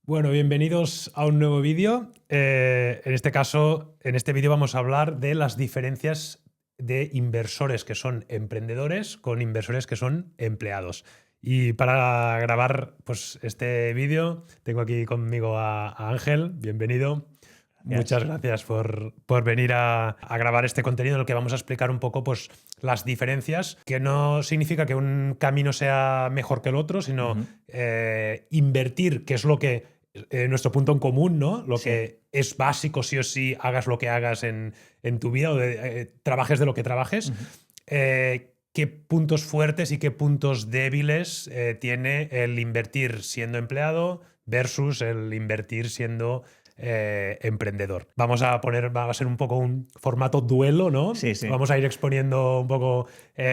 Bueno, bienvenidos a un nuevo vídeo. En este caso, en este vídeo vamos a hablar de las diferencias de inversores que son emprendedores con inversores que son empleados. Y para grabar pues, este vídeo tengo aquí conmigo a Ángel. Bienvenido. Muchas gracias por venir a grabar este contenido en el que vamos a explicar un poco pues, las diferencias, que no significa que un camino sea mejor que el otro, sino invertir, que es lo que nuestro punto en común, ¿no? Lo que es básico sí o sí, hagas lo que hagas en tu vida o trabajes de lo que trabajes. ¿Qué puntos fuertes y qué puntos débiles tiene el invertir siendo empleado versus el invertir siendo emprendedor? Va a ser un poco un formato duelo, ¿no? Sí, sí. Vamos a ir exponiendo un poco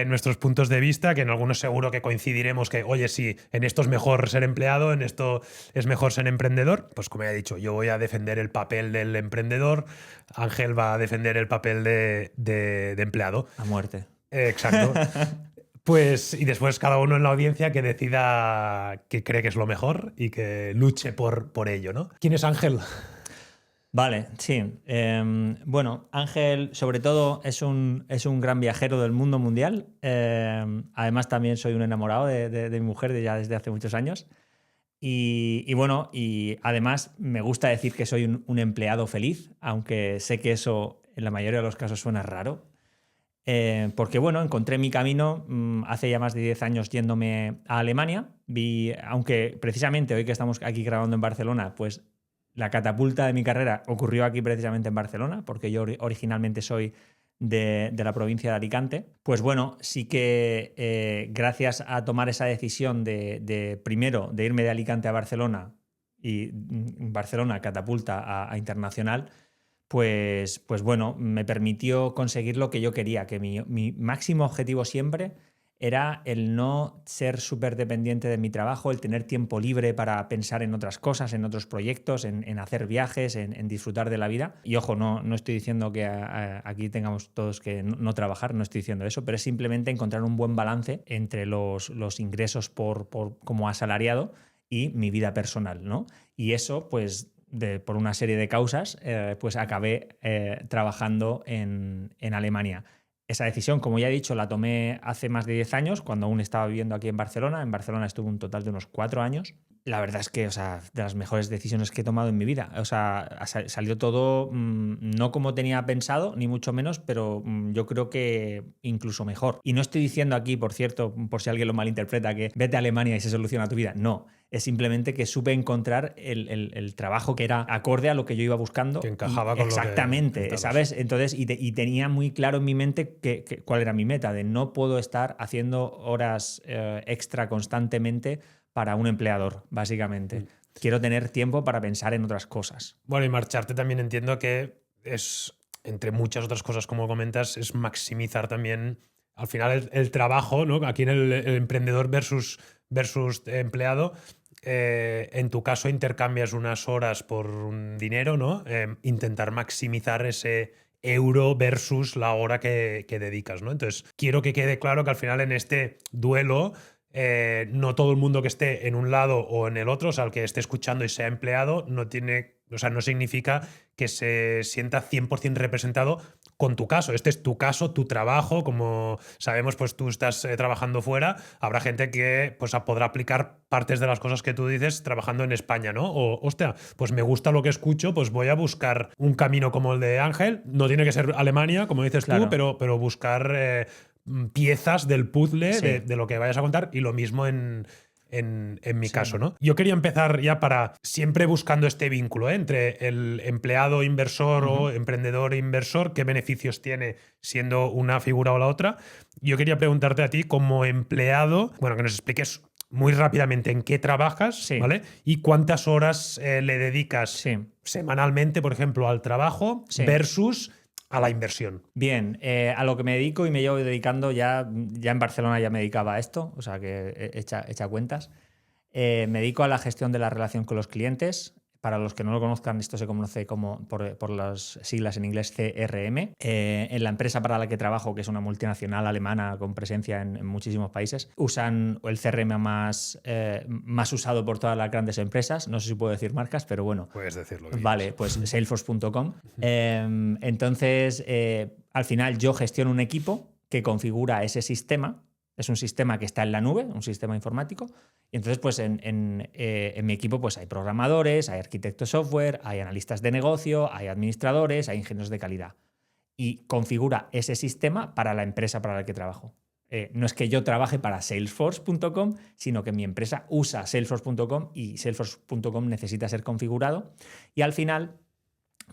nuestros puntos de vista, que en algunos seguro que coincidiremos que, oye, sí, en esto es mejor ser empleado, en esto es mejor ser emprendedor. Pues como ya he dicho, yo voy a defender el papel del emprendedor, Ángel va a defender el papel de empleado. A muerte. Exacto. Pues, y después cada uno en la audiencia que decida qué cree que es lo mejor y que luche por ello, ¿no? ¿Quién es Ángel? Vale, sí. Bueno, Ángel, sobre todo, es un gran viajero del mundo mundial. Además, también soy un enamorado de mi mujer ya desde hace muchos años. Y bueno, y además me gusta decir que soy un empleado feliz, aunque sé que eso en la mayoría de los casos suena raro. Porque bueno, encontré mi camino hace ya más de 10 años yéndome a Alemania. Aunque precisamente hoy que estamos aquí grabando en Barcelona, pues la catapulta de mi carrera ocurrió aquí precisamente en Barcelona, porque yo originalmente soy de la provincia de Alicante. Pues bueno, sí que gracias a tomar esa decisión primero de irme de Alicante a Barcelona y Barcelona catapulta a internacional, pues bueno, me permitió conseguir lo que yo quería, que mi máximo objetivo siempre era el no ser súper dependiente de mi trabajo, el tener tiempo libre para pensar en otras cosas, en otros proyectos, en hacer viajes, en disfrutar de la vida. Y ojo, no estoy diciendo que aquí tengamos todos que no trabajar, no estoy diciendo eso, pero es simplemente encontrar un buen balance entre los ingresos como asalariado y mi vida personal, ¿no? Y eso, pues por una serie de causas, pues acabé trabajando en Alemania. Esa decisión, como ya he dicho, la tomé hace más de 10 años, cuando aún estaba viviendo aquí en Barcelona. En Barcelona estuve un total de unos 4 años. La verdad es que, o sea, de las mejores decisiones que he tomado en mi vida. O sea, salió todo no como tenía pensado, ni mucho menos, pero yo creo que incluso mejor. Y no estoy diciendo aquí, por cierto, por si alguien lo malinterpreta, que vete a Alemania y se soluciona tu vida. No. Es simplemente que supe encontrar el trabajo que era acorde a lo que yo iba buscando. Que encajaba con exactamente, lo que ¿sabes? Entonces, y tenía muy claro en mi mente cuál era mi meta, de no puedo estar haciendo horas extra constantemente para un empleador, básicamente. Quiero tener tiempo para pensar en otras cosas. Bueno, y marcharte también entiendo que es, entre muchas otras cosas como comentas, es maximizar también al final el trabajo, ¿no? Aquí en el emprendedor versus empleado. En tu caso intercambias unas horas por un dinero, ¿no? Intentar maximizar ese euro versus la hora que dedicas, ¿no? Entonces, quiero que quede claro que al final en este duelo no todo el mundo que esté en un lado o en el otro, o sea, el que esté escuchando y sea empleado, no tiene, o sea, no significa que se sienta 100% representado con tu caso. Este es tu caso, tu trabajo. Como sabemos, pues tú estás trabajando fuera. Habrá gente que pues, podrá aplicar partes de las cosas que tú dices trabajando en España, ¿no? O, hostia, pues me gusta lo que escucho, pues voy a buscar un camino como el de Ángel. No tiene que ser Alemania, como dices Claro. tú, pero buscar piezas del puzzle Sí. de lo que vayas a contar, y lo mismo en mi Sí. caso, ¿no? Yo quería empezar ya para siempre buscando este vínculo entre el empleado inversor o emprendedor inversor, qué beneficios tiene siendo una figura o la otra. Yo quería preguntarte a ti como empleado, bueno, que nos expliques muy rápidamente en qué trabajas, Sí. ¿vale? Y cuántas horas le dedicas Sí. semanalmente, por ejemplo, al trabajo versus a la inversión. Bien, a lo que me dedico y me llevo dedicando ya en Barcelona ya me dedicaba a esto, o sea que echa cuentas. Me dedico a la gestión de la relación con los clientes, para los que no lo conozcan, esto se conoce como por las siglas en inglés CRM. En la empresa para la que trabajo, que es una multinacional alemana con presencia en muchísimos países, usan el CRM más usado por todas las grandes empresas. No sé si puedo decir marcas, pero bueno. Puedes decir lo que Vale, quieras. pues Salesforce.com. Entonces, al final yo gestiono un equipo que configura ese sistema. Es un sistema que está en la nube, un sistema informático. Y entonces, pues en mi equipo pues hay programadores, hay arquitectos de software, hay analistas de negocio, hay administradores, hay ingenieros de calidad. Y configura ese sistema para la empresa para la que trabajo. No es que yo trabaje para Salesforce.com, sino que mi empresa usa Salesforce.com y Salesforce.com necesita ser configurado. Y al final,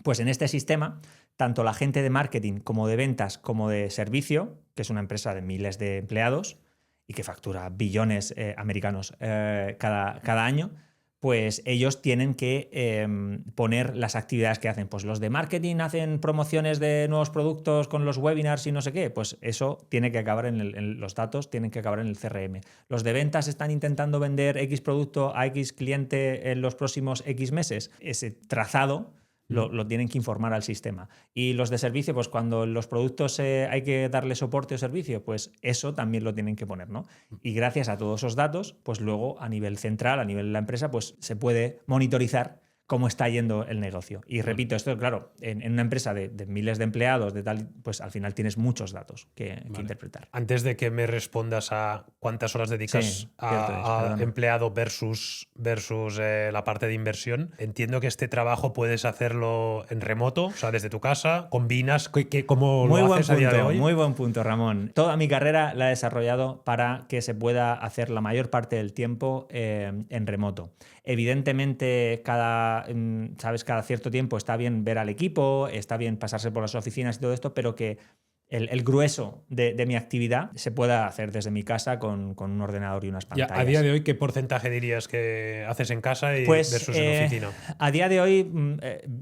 pues en este sistema, tanto la gente de marketing como de ventas como de servicio, que es una empresa de miles de empleados y que factura billones americanos cada año, pues ellos tienen que poner las actividades que hacen. Pues los de marketing hacen promociones de nuevos productos con los webinars y no sé qué. Pues eso tiene que acabar en los datos, tienen que acabar en el CRM. Los de ventas están intentando vender X producto a X cliente en los próximos X meses. Ese trazado lo tienen que informar al sistema. Y los de servicio, pues cuando los productos hay que darle soporte o servicio, pues eso también lo tienen que poner, ¿no? Y gracias a todos esos datos, pues luego a nivel central, a nivel de la empresa, pues se puede monitorizar cómo está yendo el negocio. Y repito, esto, claro, en una empresa de miles de empleados, de tal, pues al final tienes muchos datos que interpretar. Antes de que me respondas a cuántas horas dedicas a empleado versus la parte de inversión, entiendo que este trabajo puedes hacerlo en remoto, o sea, desde tu casa, combinas, ¿cómo lo haces a día de hoy? Muy buen punto, Ramón. Toda mi carrera la he desarrollado para que se pueda hacer la mayor parte del tiempo en remoto. Evidentemente, cada cierto tiempo está bien ver al equipo, está bien pasarse por las oficinas y todo esto, pero que el grueso de mi actividad se pueda hacer desde mi casa con un ordenador y unas pantallas. ¿A día de hoy qué porcentaje dirías que haces en casa versus en oficina? A día de hoy,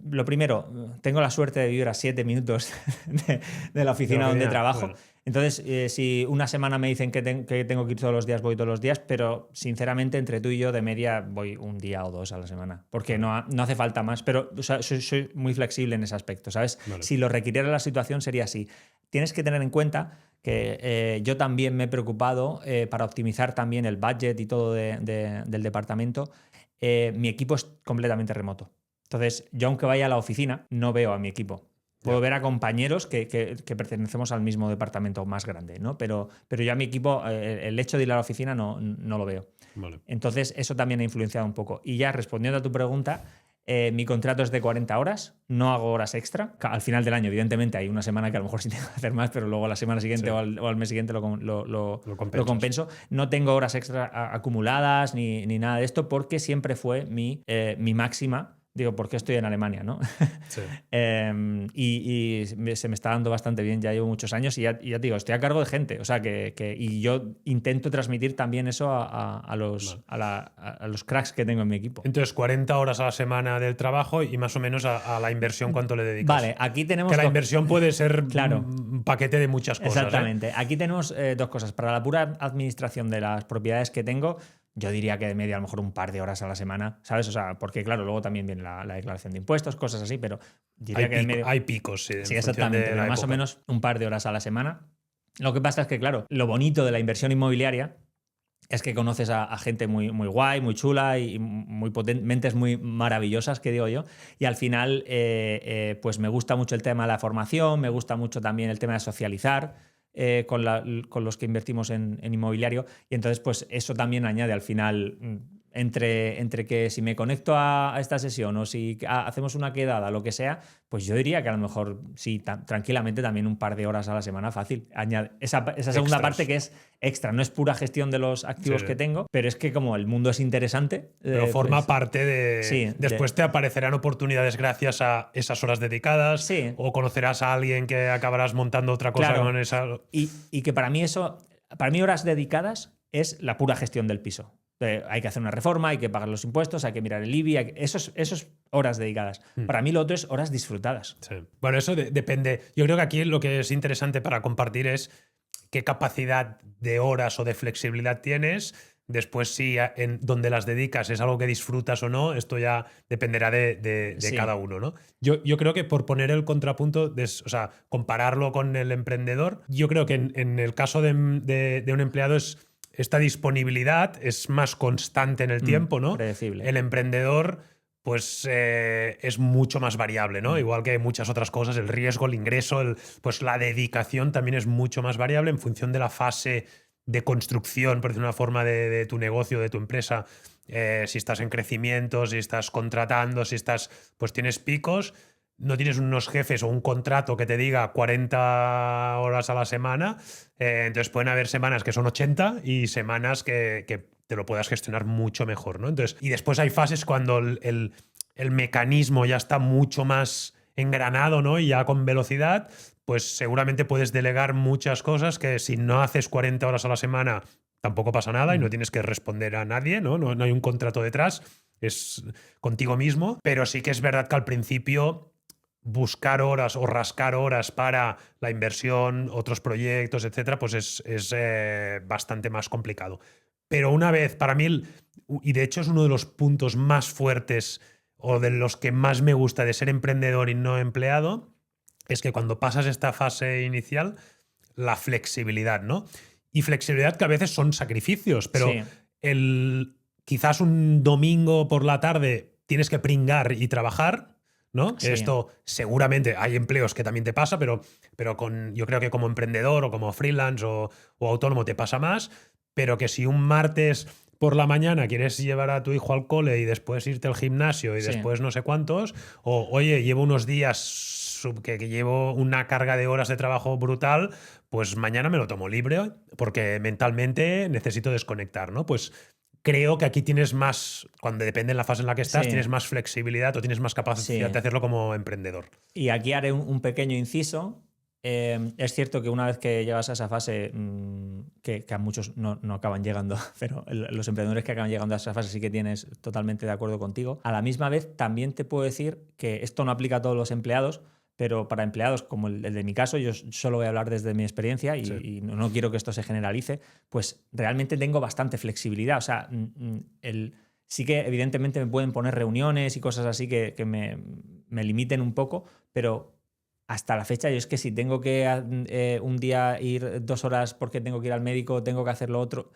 lo primero, tengo la suerte de vivir a 7 minutos de la oficina donde trabajo. Bueno. Entonces, si una semana me dicen que tengo que ir todos los días, voy todos los días, pero sinceramente entre tú y yo de media voy un día o dos a la semana, porque no hace falta más, pero o sea, soy muy flexible en ese aspecto, ¿sabes? Vale. Si lo requiriera la situación sería así. Tienes que tener en cuenta que yo también me he preocupado para optimizar también el budget y todo del departamento. Mi equipo es completamente remoto. Entonces, yo aunque vaya a la oficina, no veo a mi equipo. Puedo ver a compañeros que pertenecemos al mismo departamento más grande, ¿no? Pero yo a mi equipo, el hecho de ir a la oficina no lo veo. Vale. Entonces, eso también ha influenciado un poco. Y ya respondiendo a tu pregunta, mi contrato es de 40 horas, no hago horas extra. Al final del año, evidentemente, hay una semana que a lo mejor sí tengo que hacer más, pero luego a la semana siguiente o al mes siguiente lo compenso. No tengo horas extra acumuladas ni nada de esto, porque siempre fue mi máxima. Digo, porque estoy en Alemania, ¿no? Sí. Y se me está dando bastante bien, ya llevo muchos años y ya te digo, estoy a cargo de gente, o sea y yo intento transmitir también eso a los cracks que tengo en mi equipo. Entonces, 40 horas a la semana del trabajo y más o menos a la inversión, ¿cuánto le dedicas? Vale, aquí tenemos... Que la inversión puede ser un paquete de muchas cosas. Exactamente. Aquí tenemos dos cosas. Para la pura administración de las propiedades que tengo, yo diría que de media a lo mejor un par de horas a la semana, ¿sabes? O sea, porque claro, luego también viene la declaración de impuestos, cosas así, pero diría que de media... Hay picos, sí. Sí, exactamente, pero más o menos un par de horas a la semana. Lo que pasa es que, claro, lo bonito de la inversión inmobiliaria es que conoces a gente muy, muy guay, muy chula y muy mentes muy maravillosas, que digo yo. Y al final, pues me gusta mucho el tema de la formación, me gusta mucho también el tema de socializar. Con los que invertimos en inmobiliario, y entonces pues eso también añade al final entre que si me conecto a esta sesión o si hacemos una quedada, lo que sea, pues yo diría que a lo mejor sí, tranquilamente también un par de horas a la semana fácil. Añade esa segunda parte que es extra, no es pura gestión de los activos que tengo, pero es que como el mundo es interesante... Pero forma parte de... Sí, después te aparecerán oportunidades gracias a esas horas dedicadas, o conocerás a alguien que acabarás montando otra cosa con esa... Y que para mí horas dedicadas es la pura gestión del piso. Hay que hacer una reforma, hay que pagar los impuestos, hay que mirar el IBI, eso es horas dedicadas. Para mí lo otro es horas disfrutadas. Sí. Bueno, eso depende. Yo creo que aquí lo que es interesante para compartir es qué capacidad de horas o de flexibilidad tienes Después, si donde las dedicas es algo que disfrutas o no, esto ya dependerá de Sí. cada uno, ¿no? Yo creo que por poner el contrapunto, o sea, compararlo con el emprendedor, yo creo que en el caso de un empleado esta disponibilidad es más constante en el tiempo, ¿no? Predecible. El emprendedor pues es mucho más variable, ¿no? Igual que muchas otras cosas, el riesgo, el ingreso, pues la dedicación también es mucho más variable en función de la fase de construcción, por decir una forma, de tu negocio, de tu empresa. Si estás en crecimiento, si estás contratando, pues tienes picos, no tienes unos jefes o un contrato que te diga 40 horas a la semana, entonces pueden haber semanas que son 80 y semanas que te lo puedas gestionar mucho mejor, ¿no? Entonces, y después hay fases cuando el mecanismo ya está mucho más engranado, ¿no? Y ya con velocidad, pues seguramente puedes delegar muchas cosas que si no haces 40 horas a la semana tampoco pasa nada y no tienes que responder a nadie, ¿no? No hay un contrato detrás, es contigo mismo, pero sí que es verdad que al principio buscar horas o rascar horas para la inversión, otros proyectos, etcétera, pues es bastante más complicado. Pero una vez, para mí, y de hecho es uno de los puntos más fuertes o de los que más me gusta de ser emprendedor y no empleado, es que cuando pasas esta fase inicial, la flexibilidad, ¿no? Y flexibilidad que a veces son sacrificios, pero quizás un domingo por la tarde tienes que pringar y trabajar, ¿no? Sí. Esto seguramente hay empleos que también te pasa, pero yo creo que como emprendedor o como freelance o autónomo te pasa más, pero que si un martes por la mañana quieres llevar a tu hijo al cole y después irte al gimnasio y después no sé cuántos, o oye, llevo unos días que llevo una carga de horas de trabajo brutal, pues mañana me lo tomo libre porque mentalmente necesito desconectar, ¿no? Pues creo que aquí tienes más, cuando depende de la fase en la que estás, tienes más flexibilidad o tienes más capacidad de hacerlo como emprendedor. Y aquí haré un pequeño inciso. Es cierto que una vez que llegas a esa fase, que a muchos no acaban llegando, pero los emprendedores que acaban llegando a esa fase sí que tienes totalmente de acuerdo contigo. A la misma vez, también te puedo decir que esto no aplica a todos los empleados, pero para empleados como el de mi caso, yo solo voy a hablar desde mi experiencia y no quiero que esto se generalice, pues realmente tengo bastante flexibilidad. O sea, sí que evidentemente me pueden poner reuniones y cosas así que me limiten un poco, pero hasta la fecha yo es que si tengo que un día ir 2 horas porque tengo que ir al médico, tengo que hacer lo otro,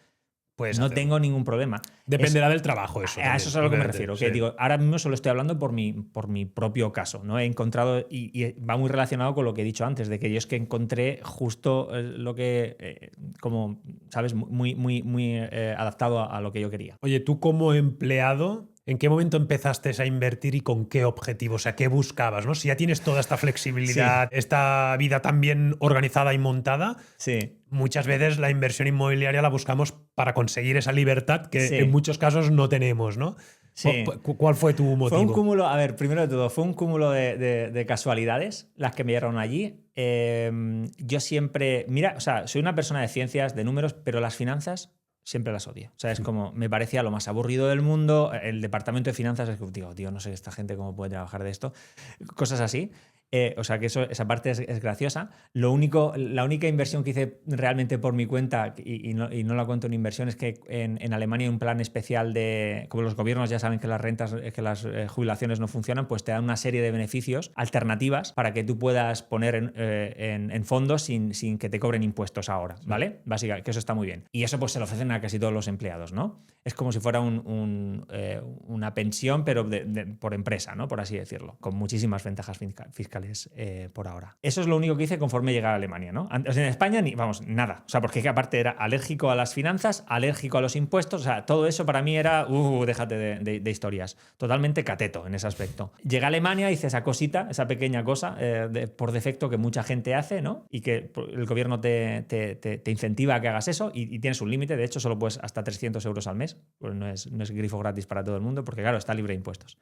Puedes no hacerlo. tengo ningún problema. Dependerá del trabajo eso. A eso es a lo que me refiero. Que digo, ahora mismo solo estoy hablando por mi propio caso, ¿no? He encontrado, y va muy relacionado con lo que he dicho antes, de que yo es que encontré justo lo que, como, ¿sabes? Muy adaptado a lo que yo quería. Oye, tú como empleado, ¿en qué momento empezaste a invertir y con qué objetivo? O sea, ¿qué buscabas? ¿No? Si ya tienes toda esta flexibilidad, esta vida tan bien organizada y montada, muchas veces la inversión inmobiliaria la buscamos para conseguir esa libertad que en muchos casos no tenemos, ¿no? Sí. ¿Cuál fue tu motivo? Fue un cúmulo, a ver, primero de todo, fue un cúmulo de casualidades las que me llevaron allí. Yo siempre, mira, o sea, soy una persona de ciencias, de números, pero las finanzas siempre las odio. O sea, es como, me parecía lo más aburrido del mundo. El departamento de finanzas es que, digo, tío, no sé esta gente cómo puede trabajar de esto. Cosas así. O sea, que esa parte es graciosa. La única inversión que hice realmente por mi cuenta, y no la cuento en inversión, es que en Alemania hay un plan especial de, como los gobiernos ya saben que las rentas, que las jubilaciones no funcionan, pues te dan una serie de beneficios alternativas para que tú puedas poner en fondos sin que te cobren impuestos ahora, ¿vale? Básicamente, que eso está muy bien. Y eso pues se lo ofrecen a casi todos los empleados, ¿no? Es como si fuera una pensión, pero por empresa, ¿no? Por así decirlo, con muchísimas ventajas fiscales por ahora. Eso es lo único que hice conforme llegué a Alemania, ¿no? O sea, en España, nada. O sea, porque aparte era alérgico a las finanzas, alérgico a los impuestos, o sea, todo eso para mí era, déjate de historias. Totalmente cateto en ese aspecto. Llegué a Alemania, hice esa cosita, esa pequeña cosa por defecto que mucha gente hace, ¿no? Y que el gobierno te incentiva a que hagas eso y tienes un límite, de hecho, solo puedes hasta 300 euros al mes, pues no es grifo gratis para todo el mundo, porque claro, está libre de impuestos.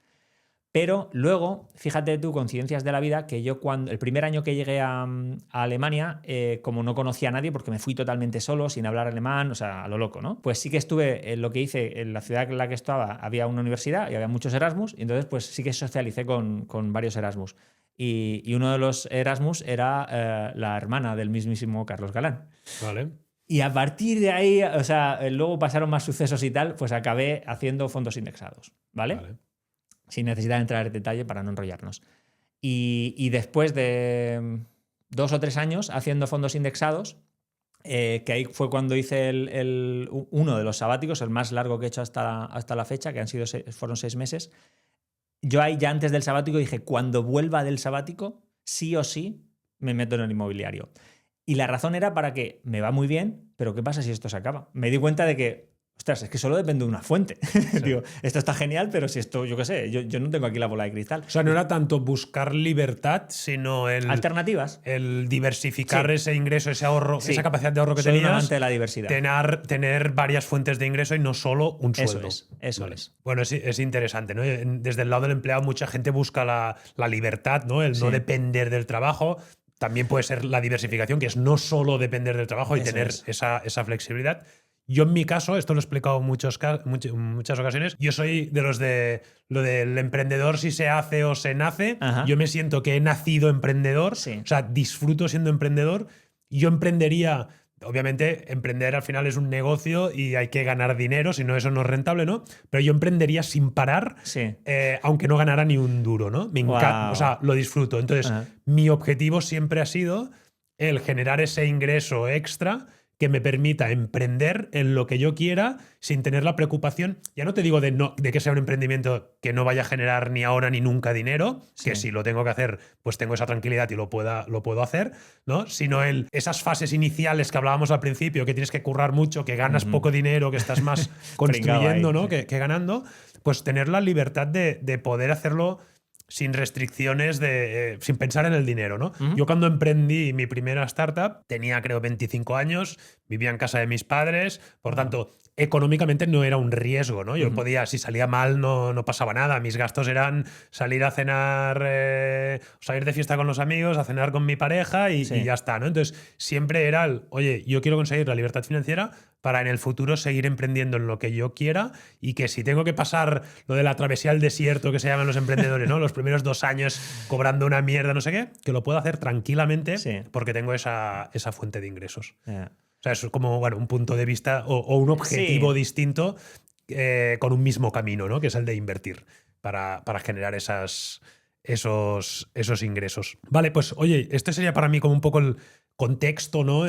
Pero luego, fíjate tú, coincidencias de la vida, que yo el primer año que llegué a Alemania, como no conocía a nadie, porque me fui totalmente solo, sin hablar alemán, o sea, a lo loco, ¿no? Pues sí que estuve, lo que hice, en la ciudad en la que estaba, había una universidad y había muchos Erasmus, y entonces pues sí que socialicé con varios Erasmus. Y uno de los Erasmus era la hermana del mismísimo Carlos Galán. Vale. Y a partir de ahí, o sea, luego pasaron más sucesos y tal, pues acabé haciendo fondos indexados, ¿vale? Vale. Sin necesidad de entrar en detalle para no enrollarnos. Y después de 2 o 3 años haciendo fondos indexados, que ahí fue cuando hice uno de los sabáticos, el más largo que he hecho hasta la fecha, que fueron 6 meses. Yo ahí ya antes del sabático dije, cuando vuelva del sabático, sí o sí me meto en el inmobiliario. Y la razón era para que me va muy bien, pero ¿qué pasa si esto se acaba? Me di cuenta de que, ostras, es que solo depende de una fuente. Sí. Digo, esto está genial, pero si esto, yo qué sé, yo no tengo aquí la bola de cristal. O sea, no era tanto buscar libertad, sino alternativas. El diversificar ese ingreso, ese ahorro, esa capacidad de ahorro que Soy tenías. un amante de la diversidad. Tener varias fuentes de ingreso y no solo un sueldo. Eso es. Bueno, es interesante, ¿no? Desde el lado del empleado, mucha gente busca la libertad, ¿no? El no depender del trabajo. También puede ser la diversificación, que es no solo depender del trabajo y tener esa flexibilidad. Yo en mi caso, esto lo he explicado en muchas ocasiones, yo soy de los de lo del emprendedor si se hace o se nace. Ajá. Yo me siento que he nacido emprendedor, o sea, disfruto siendo emprendedor. Yo emprendería, obviamente, emprender al final es un negocio y hay que ganar dinero, si no eso no es rentable, ¿no? Pero yo emprendería sin parar, aunque no ganara ni un duro, ¿no? Me encanta, o sea, lo disfruto. Entonces, mi objetivo siempre ha sido el generar ese ingreso extra que me permita emprender en lo que yo quiera sin tener la preocupación, ya no te digo de que sea un emprendimiento que no vaya a generar ni ahora ni nunca dinero, que si lo tengo que hacer, pues tengo esa tranquilidad y lo puedo hacer, ¿no? Sino esas fases iniciales que hablábamos al principio, que tienes que currar mucho, que ganas poco dinero, que estás más construyendo, ¿no? Que ganando, pues tener la libertad de poder hacerlo sin restricciones, sin pensar en el dinero, ¿no? Yo cuando emprendí mi primera startup tenía creo 25 años, vivía en casa de mis padres, por tanto, económicamente no era un riesgo, ¿no? Yo podía, si salía mal no pasaba nada, mis gastos eran salir a cenar, salir de fiesta con los amigos, a cenar con mi pareja y ya está, ¿no? Entonces siempre era oye, yo quiero conseguir la libertad financiera para en el futuro seguir emprendiendo en lo que yo quiera y que si tengo que pasar lo de la travesía al desierto que se llaman los emprendedores, ¿no? Los primeros 2 años cobrando una mierda, no sé qué, que lo puedo hacer tranquilamente porque tengo esa fuente de ingresos. O sea, es como un punto de vista o un objetivo distinto con un mismo camino, ¿no? Que es el de invertir para generar esos ingresos. Vale, pues oye, este sería para mí como un poco el contexto, ¿no?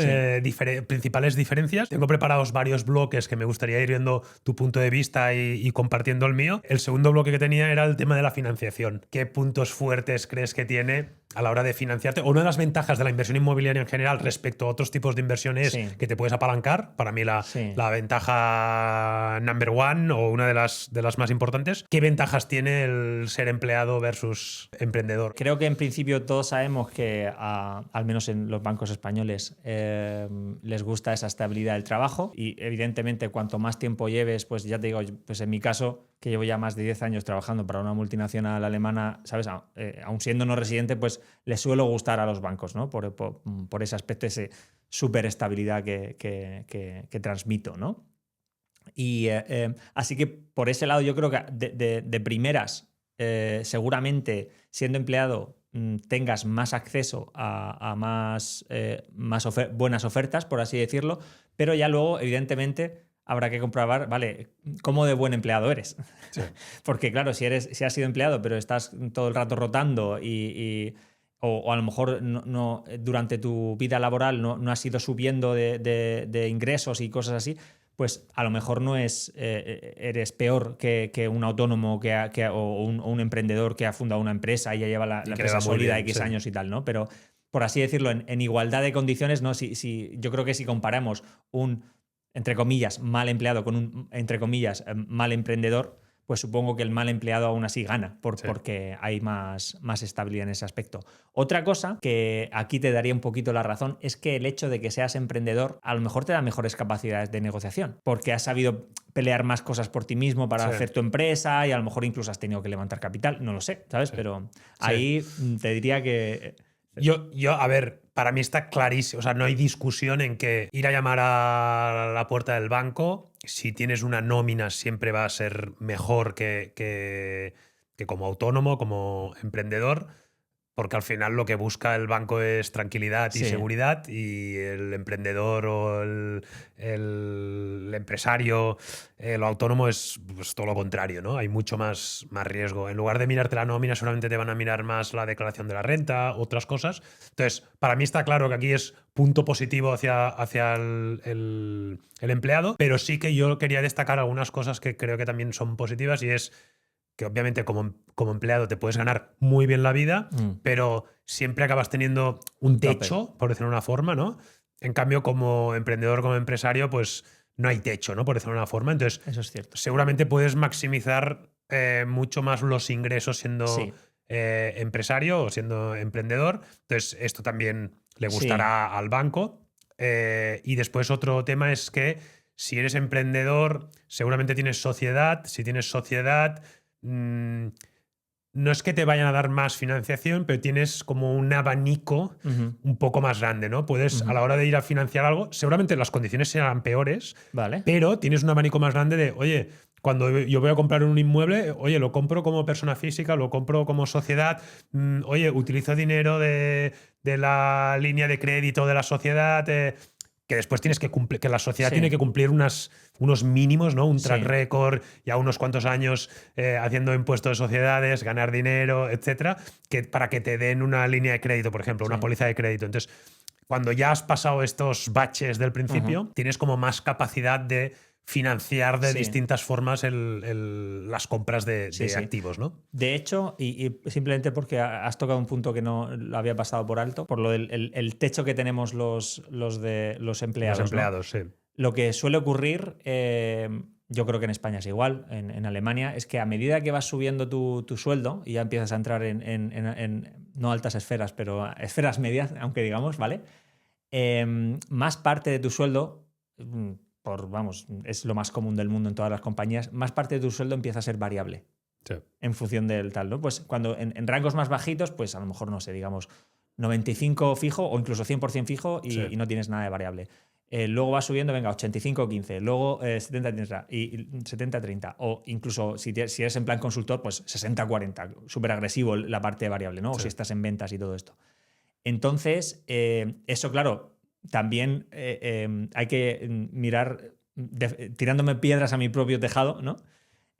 Principales diferencias. Tengo preparados varios bloques que me gustaría ir viendo tu punto de vista y compartiendo el mío. El segundo bloque que tenía era el tema de la financiación. ¿Qué puntos fuertes crees que tiene a la hora de financiarte? O una de las ventajas de la inversión inmobiliaria en general respecto a otros tipos de inversiones es que te puedes apalancar. Para mí la ventaja number one o una de las más importantes. ¿Qué ventajas tiene el ser empleado versus emprendedor? Creo que en principio todos sabemos que al menos en los bancos españoles les gusta esa estabilidad del trabajo y evidentemente cuanto más tiempo lleves, pues ya te digo, pues en mi caso, que llevo ya más de 10 años trabajando para una multinacional alemana, ¿sabes? Aun siendo no residente, pues les suelo gustar a los bancos, ¿no? Por ese aspecto, esa súper estabilidad que transmito, ¿no? Y así que por ese lado yo creo que de primeras, seguramente siendo empleado tengas más acceso a más buenas ofertas, por así decirlo, pero ya luego, evidentemente, habrá que comprobar, vale, cómo de buen empleado eres. Sí. Porque claro, si has sido empleado, pero estás todo el rato rotando o a lo mejor no, durante tu vida laboral no has ido subiendo de ingresos y cosas así, pues a lo mejor eres peor que un autónomo o un emprendedor que ha fundado una empresa y ya lleva la empresa sólida X años y tal, ¿no? Pero, por así decirlo, en igualdad de condiciones, ¿no? Yo creo que si comparamos un, entre comillas, mal empleado con un, entre comillas, mal emprendedor, pues supongo que el mal empleado aún así gana, porque hay más estabilidad en ese aspecto. Otra cosa que aquí te daría un poquito la razón es que el hecho de que seas emprendedor a lo mejor te da mejores capacidades de negociación, porque has sabido pelear más cosas por ti mismo para hacer tu empresa y a lo mejor incluso has tenido que levantar capital, no lo sé, ¿sabes? Pero ahí te diría que... Yo, a ver, para mí está clarísimo, o sea, no hay discusión en que ir a llamar a la puerta del banco, si tienes una nómina siempre va a ser mejor que como autónomo, como emprendedor, porque al final lo que busca el banco es tranquilidad y Sí. seguridad, y el emprendedor o el empresario, lo autónomo es pues, todo lo contrario, ¿no? Hay mucho más riesgo. En lugar de mirarte la nómina, solamente te van a mirar más la declaración de la renta, otras cosas. Entonces, para mí está claro que aquí es punto positivo hacia el empleado, pero sí que yo quería destacar algunas cosas que creo que también son positivas, y es que obviamente como empleado te puedes ganar muy bien la vida, pero siempre acabas teniendo un tope. techo, por decirlo de una forma, ¿no? En cambio, como emprendedor, como empresario, pues no hay techo, ¿no? Por decirlo de una forma. Entonces, Eso es cierto. seguramente puedes maximizar mucho más los ingresos siendo Sí. empresario o siendo emprendedor. Entonces, esto también le Sí. gustará al banco. Y después otro tema es que si eres emprendedor, seguramente tienes sociedad. Si tienes sociedad, no es que te vayan a dar más financiación, pero tienes como un abanico un poco más grande, ¿no? Puedes, a la hora de ir a financiar algo, seguramente las condiciones serán peores, Vale. pero tienes un abanico más grande de, oye, cuando yo voy a comprar un inmueble, oye, lo compro como persona física, lo compro como sociedad, oye, utilizo dinero de la línea de crédito de la sociedad, que después tienes que cumplir, que la sociedad Sí. tiene que cumplir unos mínimos, ¿no? Un track Sí. record, ya unos cuantos años haciendo impuestos de sociedades, ganar dinero, etcétera, para que te den una línea de crédito, por ejemplo, una Sí. póliza de crédito. Entonces, cuando ya has pasado estos baches del principio, tienes como más capacidad de financiar de Sí. distintas formas las compras de Sí, sí. activos, ¿no? De hecho, y simplemente porque has tocado un punto que no lo había pasado por alto, por lo del el techo que tenemos los empleados. Los ¿no? empleados, sí. Lo que suele ocurrir, yo creo que en España es igual, en Alemania, es que a medida que vas subiendo tu sueldo y ya empiezas a entrar en no altas esferas, pero esferas medias, aunque digamos, ¿vale? Más parte de tu sueldo, vamos, es lo más común del mundo en todas las compañías, más parte de tu sueldo empieza a ser variable. Sí. En función del tal, ¿no? Pues cuando en rangos más bajitos, pues a lo mejor, no sé, digamos 95 fijo o incluso 100% fijo y no tienes nada de variable. Luego va subiendo, venga, 85-15, luego 70-30 y 70-30. O incluso si eres en plan consultor, pues 60-40. Súper agresivo la parte variable, ¿no? O si estás en ventas y todo esto. Entonces, eso, claro, también hay que mirar, tirándome piedras a mi propio tejado, ¿no?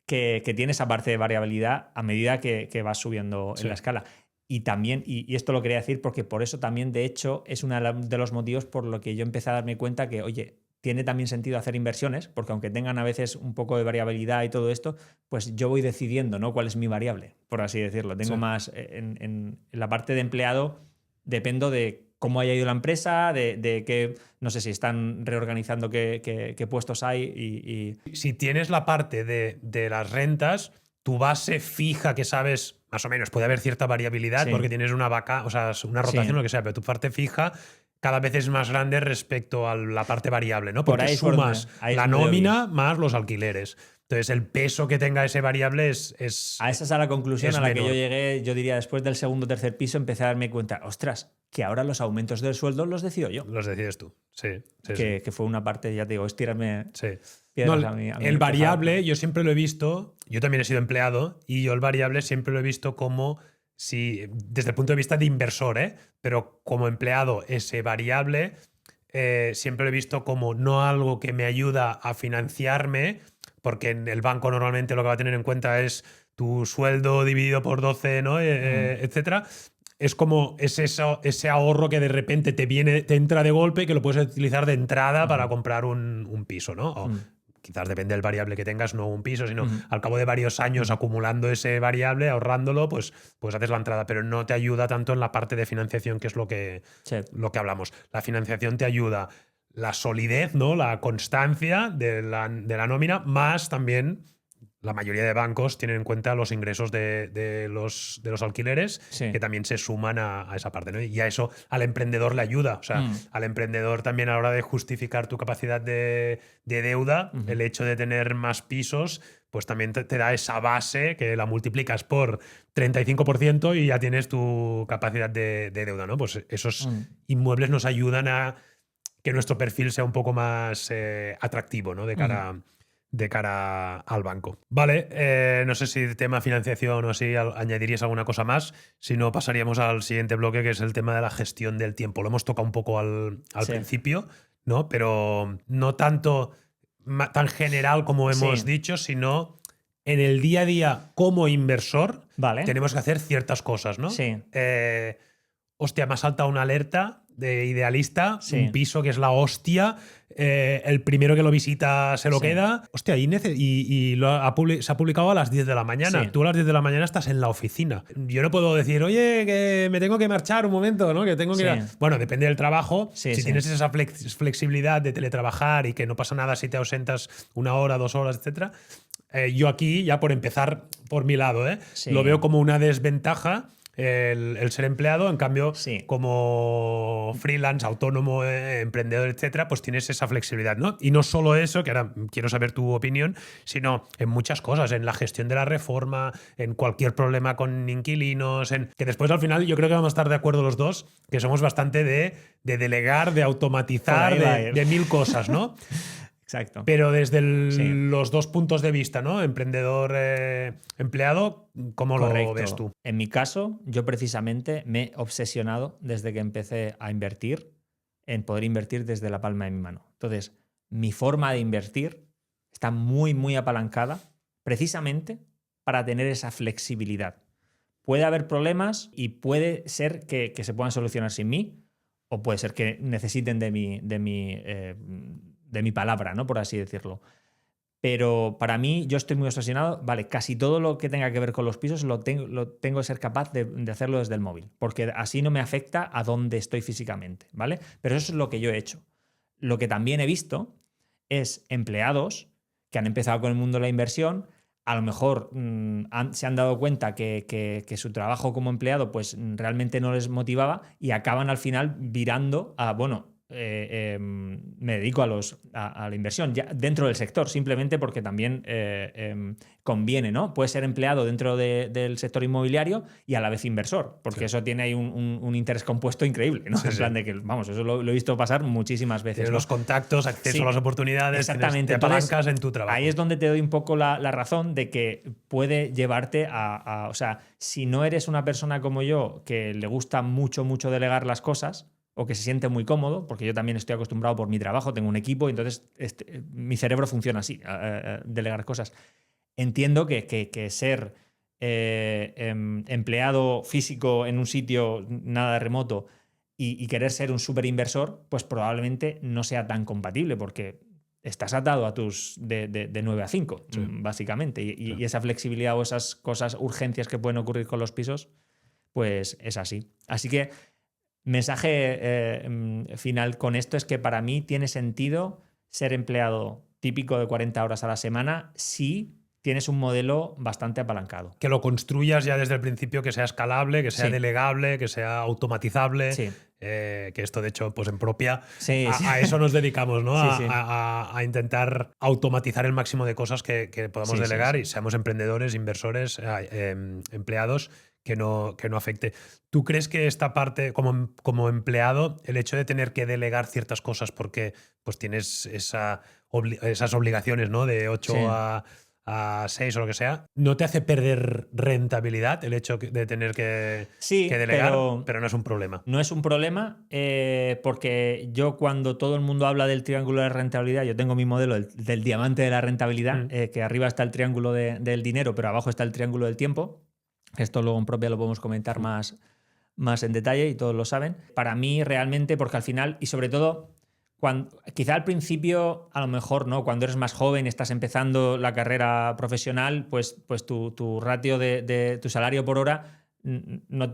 Que tiene esa parte de variabilidad a medida que vas subiendo en la escala. Y también, y esto lo quería decir porque por eso también, de hecho, es uno de los motivos por lo que yo empecé a darme cuenta que, oye, tiene también sentido hacer inversiones, porque aunque tengan a veces un poco de variabilidad y todo esto, pues yo voy decidiendo, ¿no? Cuál es mi variable, por así decirlo. Tengo más en la parte de empleado, dependo de cómo haya ido la empresa, de qué, no sé si están reorganizando qué puestos hay Si tienes la parte de las rentas, tu base fija que sabes, más o menos, puede haber cierta variabilidad porque tienes una o sea, una rotación o lo que sea, pero tu parte fija cada vez es más grande respecto a la parte variable, ¿no? Porque sumas la nómina más los alquileres. Entonces, el peso que tenga ese variable es a esa es la conclusión a la menor. que yo llegué, yo diría, después del segundo o tercer piso, empecé a darme cuenta, ostras, que ahora los aumentos del sueldo los decido yo. Los decides tú, sí. Que fue una parte, ya te digo, estirarme No, piedras a mí. el variable, yo siempre lo he visto, yo también he sido empleado, y yo el variable siempre lo he visto como si, desde el punto de vista de inversor, pero como empleado, ese variable siempre lo he visto como no algo que me ayuda a financiarme, porque en el banco normalmente lo que va a tener en cuenta es tu sueldo dividido por 12, ¿no? Etcétera. Es como ese ahorro que de repente te entra de golpe y que lo puedes utilizar de entrada para comprar un piso, ¿no? O quizás depende del variable que tengas, no un piso, sino al cabo de varios años acumulando ese variable, ahorrándolo, pues haces la entrada, pero no te ayuda tanto en la parte de financiación, que es lo que hablamos. La financiación te ayuda la solidez, ¿no? La constancia de la nómina, más también la mayoría de bancos tienen en cuenta los ingresos de los alquileres, que también se suman a esa parte, ¿no? Y a eso al emprendedor le ayuda. O sea, al emprendedor también, a la hora de justificar tu capacidad de deuda, el hecho de tener más pisos, pues también te da esa base que la multiplicas por 35% y ya tienes tu capacidad de deuda, ¿no? Pues esos inmuebles nos ayudan a que nuestro perfil sea un poco más atractivo, ¿no? De cara de cara al banco. Vale, no sé si el tema financiación o así añadirías alguna cosa más, si no pasaríamos al siguiente bloque, que es el tema de la gestión del tiempo. Lo hemos tocado un poco al Sí. principio, ¿no? Pero no tanto tan general como hemos Sí. dicho, sino en el día a día como inversor Vale. tenemos que hacer ciertas cosas, ¿no? Sí. Hostia, me ha saltado una alerta de idealista, Sí. un piso que es la hostia, el primero que lo visita se lo Sí. queda. Hostia, y se ha publicado a las 10 de la mañana. Sí. Tú a las 10 de la mañana estás en la oficina. Yo no puedo decir, oye, que me tengo que marchar un momento, ¿no? Que tengo que ir a... Sí. Bueno, depende del trabajo. Sí, si sí. tienes esa flexibilidad de teletrabajar y que no pasa nada si te ausentas 1 hora, 2 horas, etcétera. Yo aquí, ya por empezar por mi lado, Sí. lo veo como una desventaja el ser empleado. En cambio, Sí. como freelance, autónomo, emprendedor, etcétera, pues tienes esa flexibilidad, ¿no? Y no solo eso, que ahora quiero saber tu opinión, sino en muchas cosas, en la gestión de la reforma, en cualquier problema con inquilinos, que después al final yo creo que vamos a estar de acuerdo los dos, que somos bastante de delegar, de automatizar, Por ahí va a ir. de mil cosas, ¿no? Exacto. Pero desde Sí. los dos puntos de vista, ¿no? Emprendedor, empleado, ¿cómo Correcto. lo ves tú? En mi caso, yo precisamente me he obsesionado desde que empecé a invertir en poder invertir desde la palma de mi mano. Entonces, mi forma de invertir está muy, muy apalancada precisamente para tener esa flexibilidad. Puede haber problemas y puede ser que se puedan solucionar sin mí, o puede ser que necesiten de mi palabra, ¿no? Por así decirlo. Pero para mí, yo estoy muy obsesionado. Vale, casi todo lo que tenga que ver con los pisos lo tengo que ser capaz de hacerlo desde el móvil, porque así no me afecta a dónde estoy físicamente, ¿vale? Pero eso es lo que yo he hecho. Lo que también he visto es empleados que han empezado con el mundo de la inversión, a lo mejor se han dado cuenta que su trabajo como empleado pues realmente no les motivaba y acaban al final virando a, bueno, me dedico a la inversión ya dentro del sector, simplemente porque también conviene, ¿no? Puedes ser empleado dentro del sector inmobiliario y a la vez inversor, porque Sí. eso tiene ahí un interés compuesto increíble, ¿no? Sí, En plan sí. de que, vamos, eso lo he visto pasar muchísimas veces. Tienes ¿no? los contactos, acceso Sí, a las oportunidades, exactamente. te Entonces, apalancas en tu trabajo. ahí es donde te doy un poco la razón de que puede llevarte o sea, si no eres una persona como yo que le gusta mucho, mucho delegar las cosas o que se siente muy cómodo, porque yo también estoy acostumbrado por mi trabajo, tengo un equipo y entonces mi cerebro funciona así, delegar cosas. Entiendo que ser empleado físico en un sitio nada remoto y querer ser un súper inversor, pues probablemente no sea tan compatible, porque estás atado a tus de 9 a 5, Sí. básicamente. Y Sí. esa flexibilidad o esas cosas, urgencias que pueden ocurrir con los pisos, pues es así. Así que mensaje final con esto es que para mí tiene sentido ser empleado típico de 40 horas a la semana si tienes un modelo bastante apalancado. Que lo construyas ya desde el principio, que sea escalable, que sea Sí. delegable, que sea automatizable. Sí. Que esto, de hecho, pues en propia, Sí, sí. a eso nos dedicamos, ¿no? Sí, sí. A intentar automatizar el máximo de cosas que podamos Sí, sí, delegar sí. y seamos emprendedores, inversores, empleados, que no afecte. ¿Tú crees que esta parte, como empleado, el hecho de tener que delegar ciertas cosas porque pues tienes esas obligaciones, ¿no? De 8 Sí. a 6 o lo que sea, ¿no te hace perder rentabilidad el hecho de tener que delegar? Pero no es un problema. No es un problema porque yo, cuando todo el mundo habla del triángulo de rentabilidad, yo tengo mi modelo del diamante de la rentabilidad, que arriba está el triángulo del dinero, pero abajo está el triángulo del tiempo. Esto luego en propia lo podemos comentar más en detalle y todos lo saben. Para mí realmente, porque al final, y sobre todo, quizá al principio, a lo mejor no, cuando eres más joven, estás empezando la carrera profesional, pues tu ratio de tu salario por hora no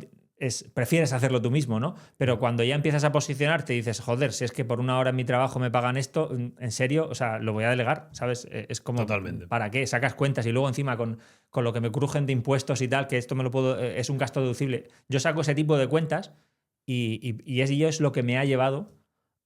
prefieres hacerlo tú mismo, ¿no? Pero cuando ya empiezas a posicionarte y dices, joder, si es que por 1 hora en mi trabajo me pagan esto, en serio, o sea, lo voy a delegar, ¿sabes? Es como, Totalmente. ¿para qué? Sacas cuentas y luego encima con lo que me crujen de impuestos y tal, que esto me lo puedo, es un gasto deducible. Yo saco ese tipo de cuentas y es lo que me ha llevado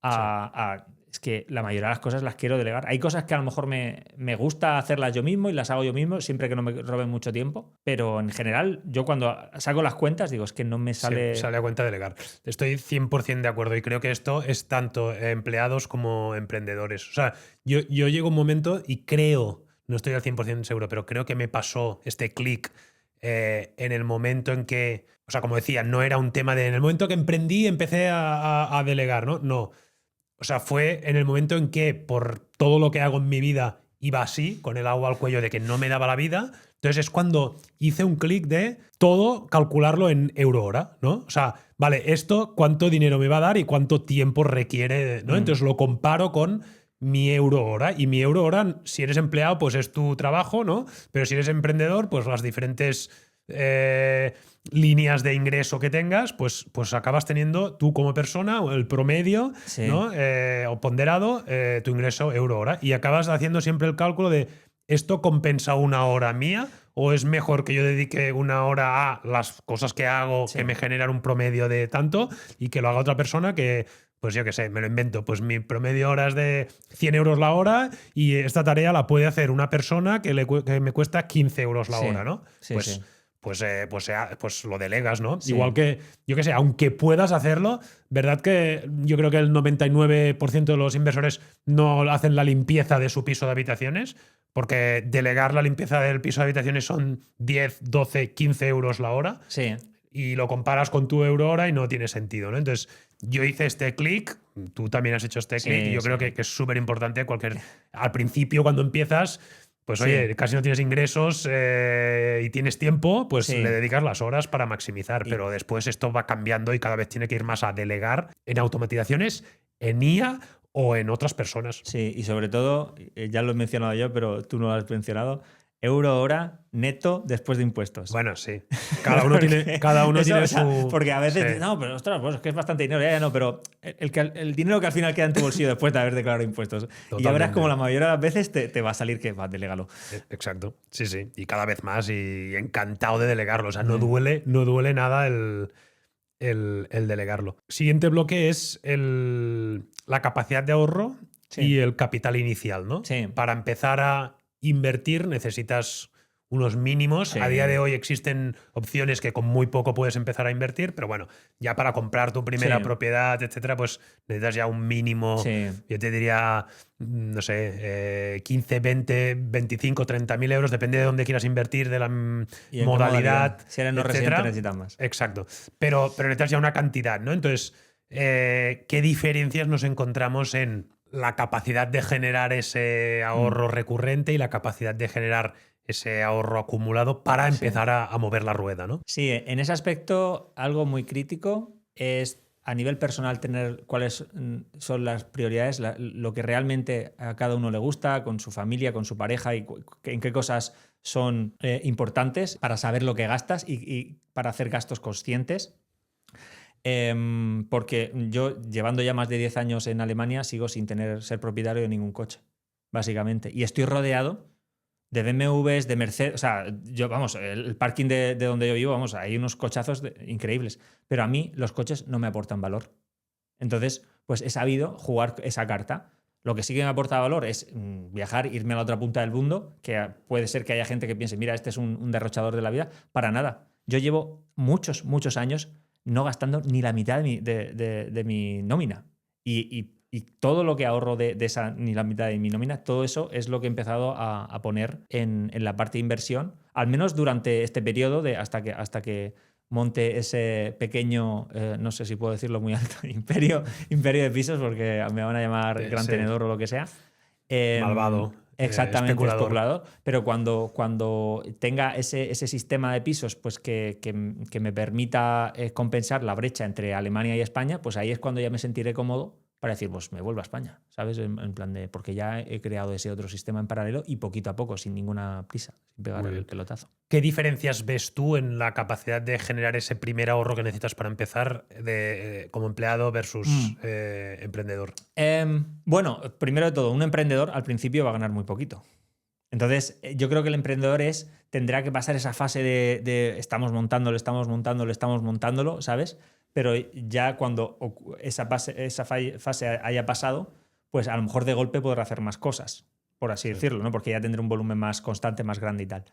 a es que la mayoría de las cosas las quiero delegar. Hay cosas que a lo mejor me gusta hacerlas yo mismo y las hago yo mismo, siempre que no me roben mucho tiempo. Pero en general, yo cuando saco las cuentas, digo, es que no me sale... Sí, sale a cuenta delegar. Estoy 100% de acuerdo y creo que esto es tanto empleados como emprendedores. O sea, yo llego a un momento y creo, no estoy al 100% seguro, pero creo que me pasó este clic en el momento en que, o sea, como decía, no era un tema de en el momento que emprendí empecé a delegar, ¿no? No. O sea, fue en el momento en que por todo lo que hago en mi vida iba así, con el agua al cuello de que no me daba la vida. Entonces es cuando hice un clic de todo calcularlo en euro-hora, ¿no? O sea, vale, esto cuánto dinero me va a dar y cuánto tiempo requiere, ¿no? Entonces lo comparo con mi euro-hora. Y mi euro-hora, si eres empleado, pues es tu trabajo, ¿no? Pero si eres emprendedor, pues las diferentes líneas de ingreso que tengas, pues acabas teniendo tú como persona el promedio, Sí. ¿no? O ponderado tu ingreso euro-hora. Y acabas haciendo siempre el cálculo de ¿esto compensa una hora mía? ¿O es mejor que yo dedique una hora a las cosas que hago Sí. que me generan un promedio de tanto y que lo haga otra persona que, pues yo qué sé, me lo invento, pues mi promedio hora es de 100 euros la hora y esta tarea la puede hacer una persona que me cuesta 15 euros la Sí. hora, ¿no? Sí, Pues, sí. pues lo delegas, ¿no? Sí. Igual que, yo qué sé, aunque puedas hacerlo, ¿verdad que yo creo que el 99% de los inversores no hacen la limpieza de su piso de habitaciones? Porque delegar la limpieza del piso de habitaciones son 10, 12, 15 euros la hora Sí. y lo comparas con tu euro hora y no tiene sentido, ¿no? Entonces, yo hice este clic, tú también has hecho este Sí, clic y yo sí. creo que es súper importante al principio cuando empiezas, pues Sí. oye, casi no tienes ingresos y tienes tiempo, pues Sí. le dedicas las horas para maximizar, Y- pero después esto va cambiando y cada vez tiene que ir más a delegar en automatizaciones, en IA o en otras personas. Sí, y sobre todo, ya lo he mencionado yo, pero tú no lo has mencionado, euro hora neto después de impuestos. Bueno, sí. Cada uno tiene, Porque cada uno eso, tiene o sea, su. porque a veces Sí. dices, no, pero ostras, pues es que es bastante dinero, ya no, pero el dinero que al final queda en tu bolsillo después de haber declarado impuestos. Y ya verás Totalmente. como la mayoría de las veces te va a salir que va, delégalo. Exacto. Sí, sí. Y cada vez más y encantado de delegarlo. O sea, no Sí. duele nada el delegarlo. Siguiente bloque es la capacidad de ahorro Sí. y el capital inicial, ¿no? Sí. Para empezar a invertir necesitas unos mínimos. Sí. A día de hoy existen opciones que con muy poco puedes empezar a invertir, pero bueno, ya para comprar tu primera Sí. propiedad, etcétera, pues necesitas ya un mínimo. Sí. Yo te diría, no sé, 15, 20, 25, 30.000 euros, depende de dónde quieras invertir, de la ¿Y en qué modalidad. Si eres no etcétera. residente necesitas más. Exacto. Pero necesitas ya una cantidad, ¿no? Entonces, ¿qué diferencias nos encontramos en la capacidad de generar ese ahorro recurrente y la capacidad de generar ese ahorro acumulado para empezar a mover la rueda, ¿no? Sí, en ese aspecto, algo muy crítico es a nivel personal tener cuáles son las prioridades, lo que realmente a cada uno le gusta, con su familia, con su pareja y en qué cosas son importantes para saber lo que gastas y para hacer gastos conscientes. Porque yo, llevando ya más de 10 años en Alemania, sigo sin ser propietario de ningún coche, básicamente. Y estoy rodeado de BMWs, de Mercedes. O sea, el parking de donde yo vivo, vamos, hay unos cochazos increíbles. Pero a mí los coches no me aportan valor. Entonces, pues he sabido jugar esa carta. Lo que sí que me aporta valor es viajar, irme a la otra punta del mundo, que puede ser que haya gente que piense, mira, este es un derrochador de la vida. Para nada. Yo llevo muchos, muchos años no gastando ni la mitad de mi nómina. Y todo lo que ahorro de esa, ni la mitad de mi nómina, todo eso es lo que he empezado a poner en la parte de inversión, al menos durante este periodo hasta que monte ese pequeño, no sé si puedo decirlo muy alto, imperio de pisos, porque me van a llamar gran tenedor o lo que sea. Malvado. Exactamente, especulador. Pero cuando tenga ese sistema de pisos pues que me permita compensar la brecha entre Alemania y España, pues ahí es cuando ya me sentiré cómodo para decir, pues me vuelvo a España, ¿sabes? En plan de, porque ya he creado ese otro sistema en paralelo y poquito a poco, sin ninguna prisa, sin pegar el pelotazo. ¿Qué diferencias ves tú en la capacidad de generar ese primer ahorro que necesitas para empezar como empleado versus emprendedor? Bueno, primero de todo, un emprendedor al principio va a ganar muy poquito. Entonces, yo creo que el emprendedor tendrá que pasar esa fase de estamos montándolo, ¿sabes? Pero ya cuando esa fase haya pasado, pues a lo mejor de golpe podrá hacer más cosas, por así decirlo, ¿no? Porque ya tendrá un volumen más constante, más grande y tal.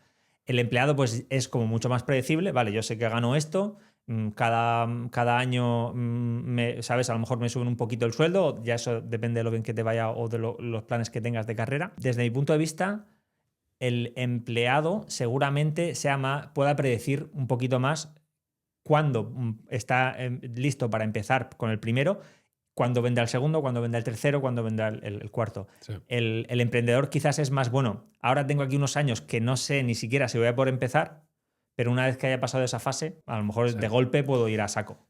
El empleado pues es como mucho más predecible, vale, yo sé que gano esto, cada año, ¿sabes? A lo mejor me suben un poquito el sueldo, ya eso depende de lo bien que te vaya o de los planes que tengas de carrera. Desde mi punto de vista, el empleado seguramente pueda predecir un poquito más cuándo está listo para empezar con el primero, cuándo vendrá el segundo, cuándo vendrá el tercero, cuándo vendrá el cuarto. Sí. El emprendedor quizás es más, bueno, ahora tengo aquí unos años que no sé ni siquiera si voy a poder empezar, pero una vez que haya pasado esa fase, a lo mejor de golpe puedo ir a saco.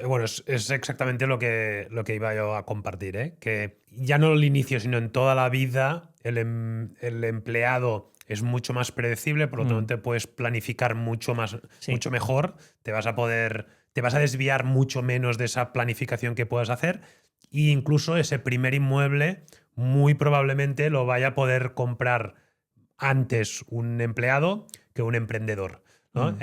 Bueno, es exactamente lo que iba yo a compartir, ¿eh? Que ya no el inicio, sino en toda la vida, el empleado es mucho más predecible, por lo tanto te puedes planificar mucho mejor, te vas a desviar mucho menos de esa planificación que puedas hacer, e incluso ese primer inmueble muy probablemente lo vaya a poder comprar antes un empleado que un emprendedor, ¿no?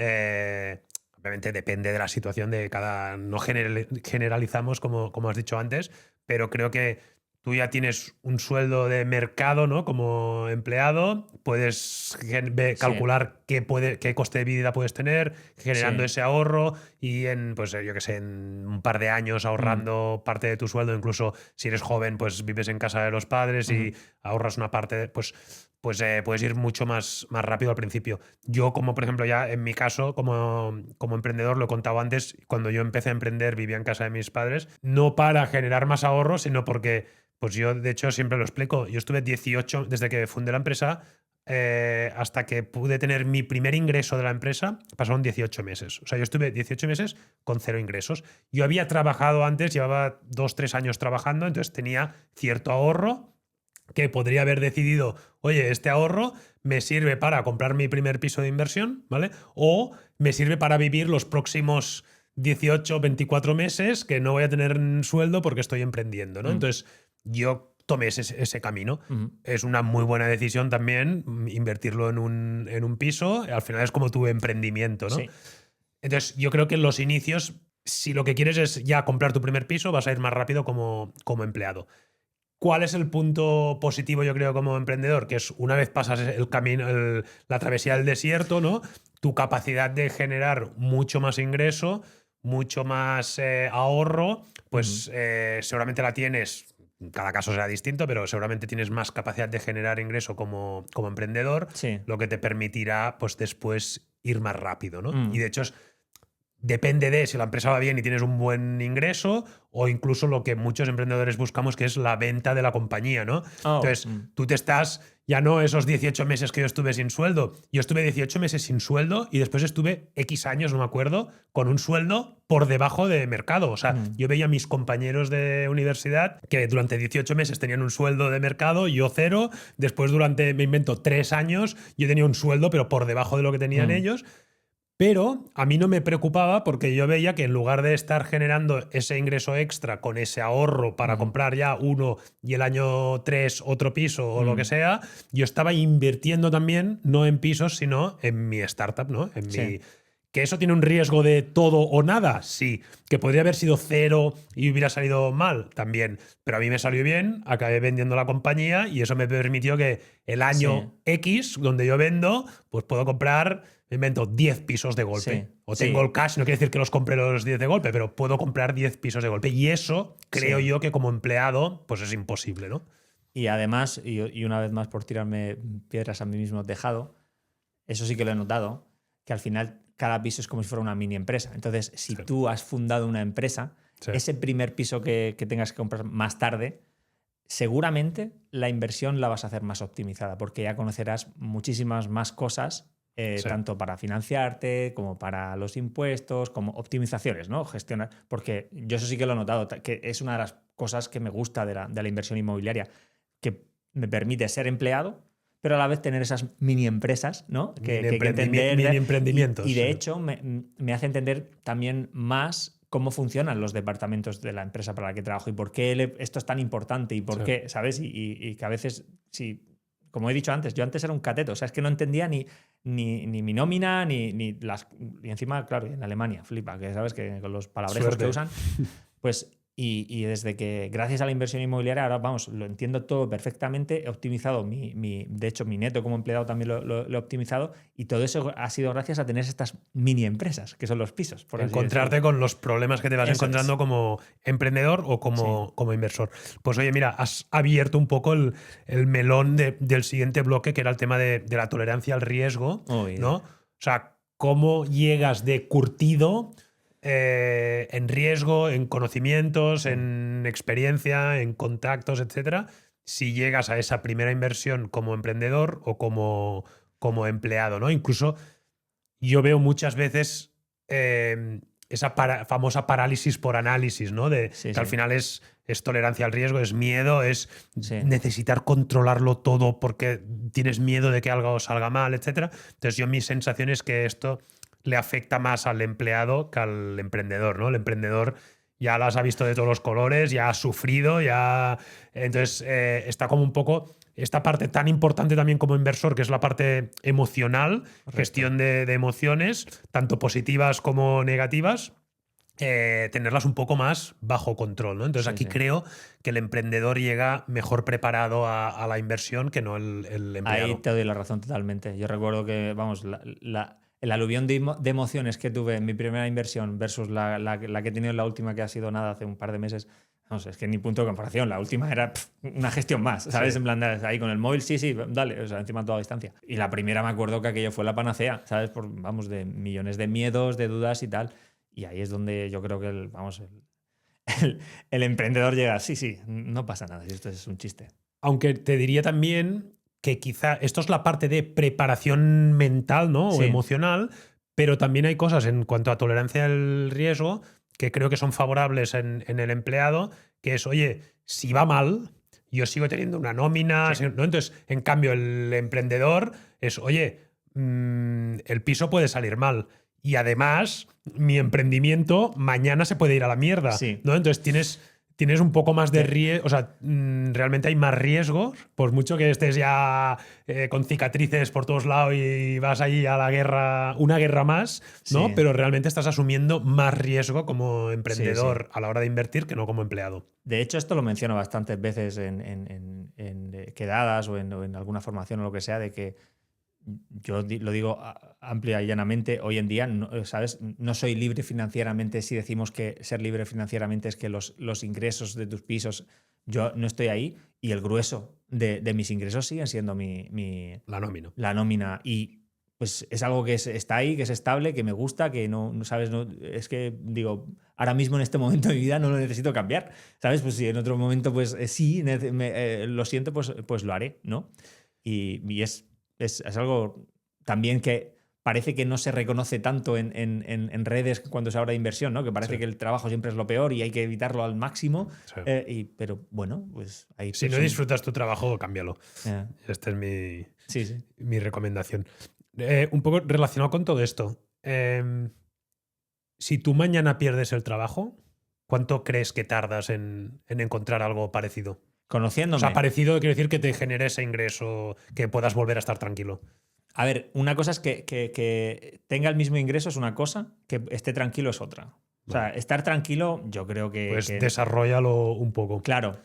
Obviamente depende de la situación de cada... No generalizamos, como has dicho antes, pero creo que tú ya tienes un sueldo de mercado, ¿no? Como empleado, puedes calcular qué coste de vida puedes tener, generando ese ahorro y pues yo qué sé, en un par de años ahorrando parte de tu sueldo, incluso si eres joven, pues vives en casa de los padres y ahorras una parte, pues puedes ir mucho más rápido al principio. Yo, como por ejemplo, ya en mi caso, como emprendedor, lo he contado antes, cuando yo empecé a emprender vivía en casa de mis padres, no para generar más ahorro, sino porque, pues yo de hecho siempre lo explico, yo estuve 18, desde que fundé la empresa hasta que pude tener mi primer ingreso de la empresa, pasaron 18 meses. O sea, yo estuve 18 meses con 0 ingresos. Yo había trabajado antes, llevaba 2-3 años trabajando, entonces tenía cierto ahorro que podría haber decidido, oye, este ahorro me sirve para comprar mi primer piso de inversión, ¿vale? O me sirve para vivir los próximos 18, 24 meses que no voy a tener sueldo porque estoy emprendiendo, ¿no? Entonces, yo tomé ese camino. Es una muy buena decisión también invertirlo en un piso. Al final es como tu emprendimiento, ¿no? Sí. Entonces, yo creo que en los inicios, si lo que quieres es ya comprar tu primer piso, vas a ir más rápido como empleado. ¿Cuál es el punto positivo, yo creo, como emprendedor? Que es una vez pasas el camino, la travesía del desierto, ¿no? Tu capacidad de generar mucho más ingreso, mucho más ahorro, pues seguramente la tienes. Cada caso será distinto, pero seguramente tienes más capacidad de generar ingreso como emprendedor, lo que te permitirá, pues después ir más rápido, ¿no? Y de hecho depende de si la empresa va bien y tienes un buen ingreso o incluso lo que muchos emprendedores buscamos, que es la venta de la compañía, ¿no? Entonces, tú ya no esos 18 meses que yo estuve sin sueldo. Yo estuve 18 meses sin sueldo y después estuve X años, no me acuerdo, con un sueldo por debajo de mercado. O sea, yo veía a mis compañeros de universidad que durante 18 meses tenían un sueldo de mercado, yo 0. Después durante, me invento, 3 años, yo tenía un sueldo, pero por debajo de lo que tenían ellos. Pero a mí no me preocupaba porque yo veía que en lugar de estar generando ese ingreso extra con ese ahorro para comprar ya uno y el año 3 otro piso o lo que sea, yo estaba invirtiendo también no en pisos, sino en mi startup, ¿no? ¿Que eso tiene un riesgo de todo o nada? Sí. ¿Que podría haber sido 0 y hubiera salido mal? También. Pero a mí me salió bien, acabé vendiendo la compañía y eso me permitió que el año X, donde yo vendo, pues puedo comprar, me invento, 10 pisos de golpe. O tengo el cash, no quiere decir que los compre los 10 de golpe, pero puedo comprar 10 pisos de golpe. Y eso creo yo que como empleado pues es imposible, ¿no? Y además, y una vez más por tirarme piedras a mí mismo tejado, eso sí que lo he notado, que al final cada piso es como si fuera una mini empresa. Entonces, si tú has fundado una empresa, ese primer piso que tengas que comprar más tarde, seguramente la inversión la vas a hacer más optimizada porque ya conocerás muchísimas más cosas, tanto para financiarte como para los impuestos, como optimizaciones, ¿no? Gestionar. Porque yo eso sí que lo he notado, que es una de las cosas que me gusta de la inversión inmobiliaria, que me permite ser empleado, pero a la vez tener esas mini empresas, ¿no? Que entender. Mini emprendimientos. Y de hecho me hace entender también más cómo funcionan los departamentos de la empresa para la que trabajo y por qué esto es tan importante y por qué, ¿sabes? Y que a veces, como he dicho antes, yo antes era un cateto, o sea, es que no entendía ni mi nómina, ni las... Y encima, claro, en Alemania, flipa, que sabes que con los palabreros que usan, pues Y desde que, gracias a la inversión inmobiliaria, ahora vamos, lo entiendo todo perfectamente, he optimizado de hecho, mi neto como empleado también lo he optimizado, y todo eso ha sido gracias a tener estas mini empresas, que son los pisos, por así Encontrarte decirlo. con los problemas que te vas Eso encontrando es. como emprendedor o Sí. como inversor. Pues oye, mira, has abierto un poco el melón del siguiente bloque, que era el tema de la tolerancia al riesgo, Uy, ¿no? O sea, cómo llegas de curtido en riesgo, en conocimientos, sí, en experiencia, en contactos, etcétera, si llegas a esa primera inversión como emprendedor o como empleado, ¿no? Incluso yo veo muchas veces esa famosa parálisis por análisis, ¿no? De sí, que al sí, final es tolerancia al riesgo, es miedo, es sí. necesitar controlarlo todo porque tienes miedo de que algo salga mal, etcétera. Entonces, mi sensación es que esto le afecta más al empleado que al emprendedor, ¿no? El emprendedor ya las ha visto de todos los colores, ya ha sufrido, ya. Entonces, está como un poco esta parte tan importante también como inversor, que es la parte emocional, Correcto. gestión de emociones, tanto positivas como negativas, tenerlas un poco más bajo control, ¿no? Entonces Sí, aquí sí. creo que el emprendedor llega mejor preparado a la inversión que no el Ahí empleado. te doy la razón totalmente. Yo recuerdo que, vamos, el aluvión de emociones que tuve en mi primera inversión versus la que he tenido en la última, que ha sido nada hace un par de meses, no sé, es que ni punto de comparación. La última era una gestión más, ¿sabes? Sí. En plan, ahí con el móvil, sí, sí, dale, o sea, encima a toda distancia. Y la primera me acuerdo que aquello fue la panacea, ¿sabes? Vamos, de millones de miedos, de dudas y tal. Y ahí es donde yo creo que el emprendedor llega, sí, sí, no pasa nada, si esto es un chiste. Aunque te diría también que quizá esto es la parte de preparación mental, ¿no? O Sí, emocional, pero también hay cosas en cuanto a tolerancia al riesgo que creo que son favorables en el empleado, que es, oye, si va mal, yo sigo teniendo una nómina, sí, ¿no? Entonces, en cambio, el emprendedor es, oye, el piso puede salir mal. Y además, mi emprendimiento mañana se puede ir a la mierda, sí. ¿no? Entonces tienes un poco más de Te- riesgo, o sea, realmente hay más riesgos, por mucho que estés ya con cicatrices por todos lados y vas ahí a la guerra, una guerra más, ¿no? Sí, Pero realmente estás asumiendo más riesgo como sí, sí. emprendedor a la hora de invertir que no como empleado. De hecho, esto lo menciono bastantes veces en quedadas o en alguna formación o lo que sea, de que yo lo digo amplia y llanamente, hoy en día, no, ¿sabes? No soy libre financieramente si decimos que ser libre financieramente es que los ingresos de tus pisos, yo no estoy ahí y el grueso de mis ingresos siguen siendo La nómina. la nómina. Y pues es algo que está ahí, que es estable, que me gusta, que no sabes, no, es que digo, ahora mismo en este momento de mi vida no lo necesito cambiar, ¿sabes? Pues si en otro momento pues sí, lo siento, pues lo haré, ¿no? Y es algo también que parece que no se reconoce tanto en redes cuando se habla de inversión, ¿no? Que Sí, parece que el trabajo siempre es lo peor y hay que evitarlo al máximo. sí. Pero bueno, pues hay Si no personas. disfrutas tu trabajo, cámbialo. Esta es Sí, sí. mi recomendación. Un poco relacionado con todo esto. Si tú mañana pierdes el trabajo, ¿cuánto crees que tardas en encontrar algo parecido? O sea, Conociéndome. parecido quiere decir que te genere ese ingreso, que puedas volver a estar tranquilo. A ver, una cosa es que tenga el mismo ingreso es una cosa, que esté tranquilo es otra. O sea, Vale. estar tranquilo, yo creo Pues desarrollalo un poco. claro.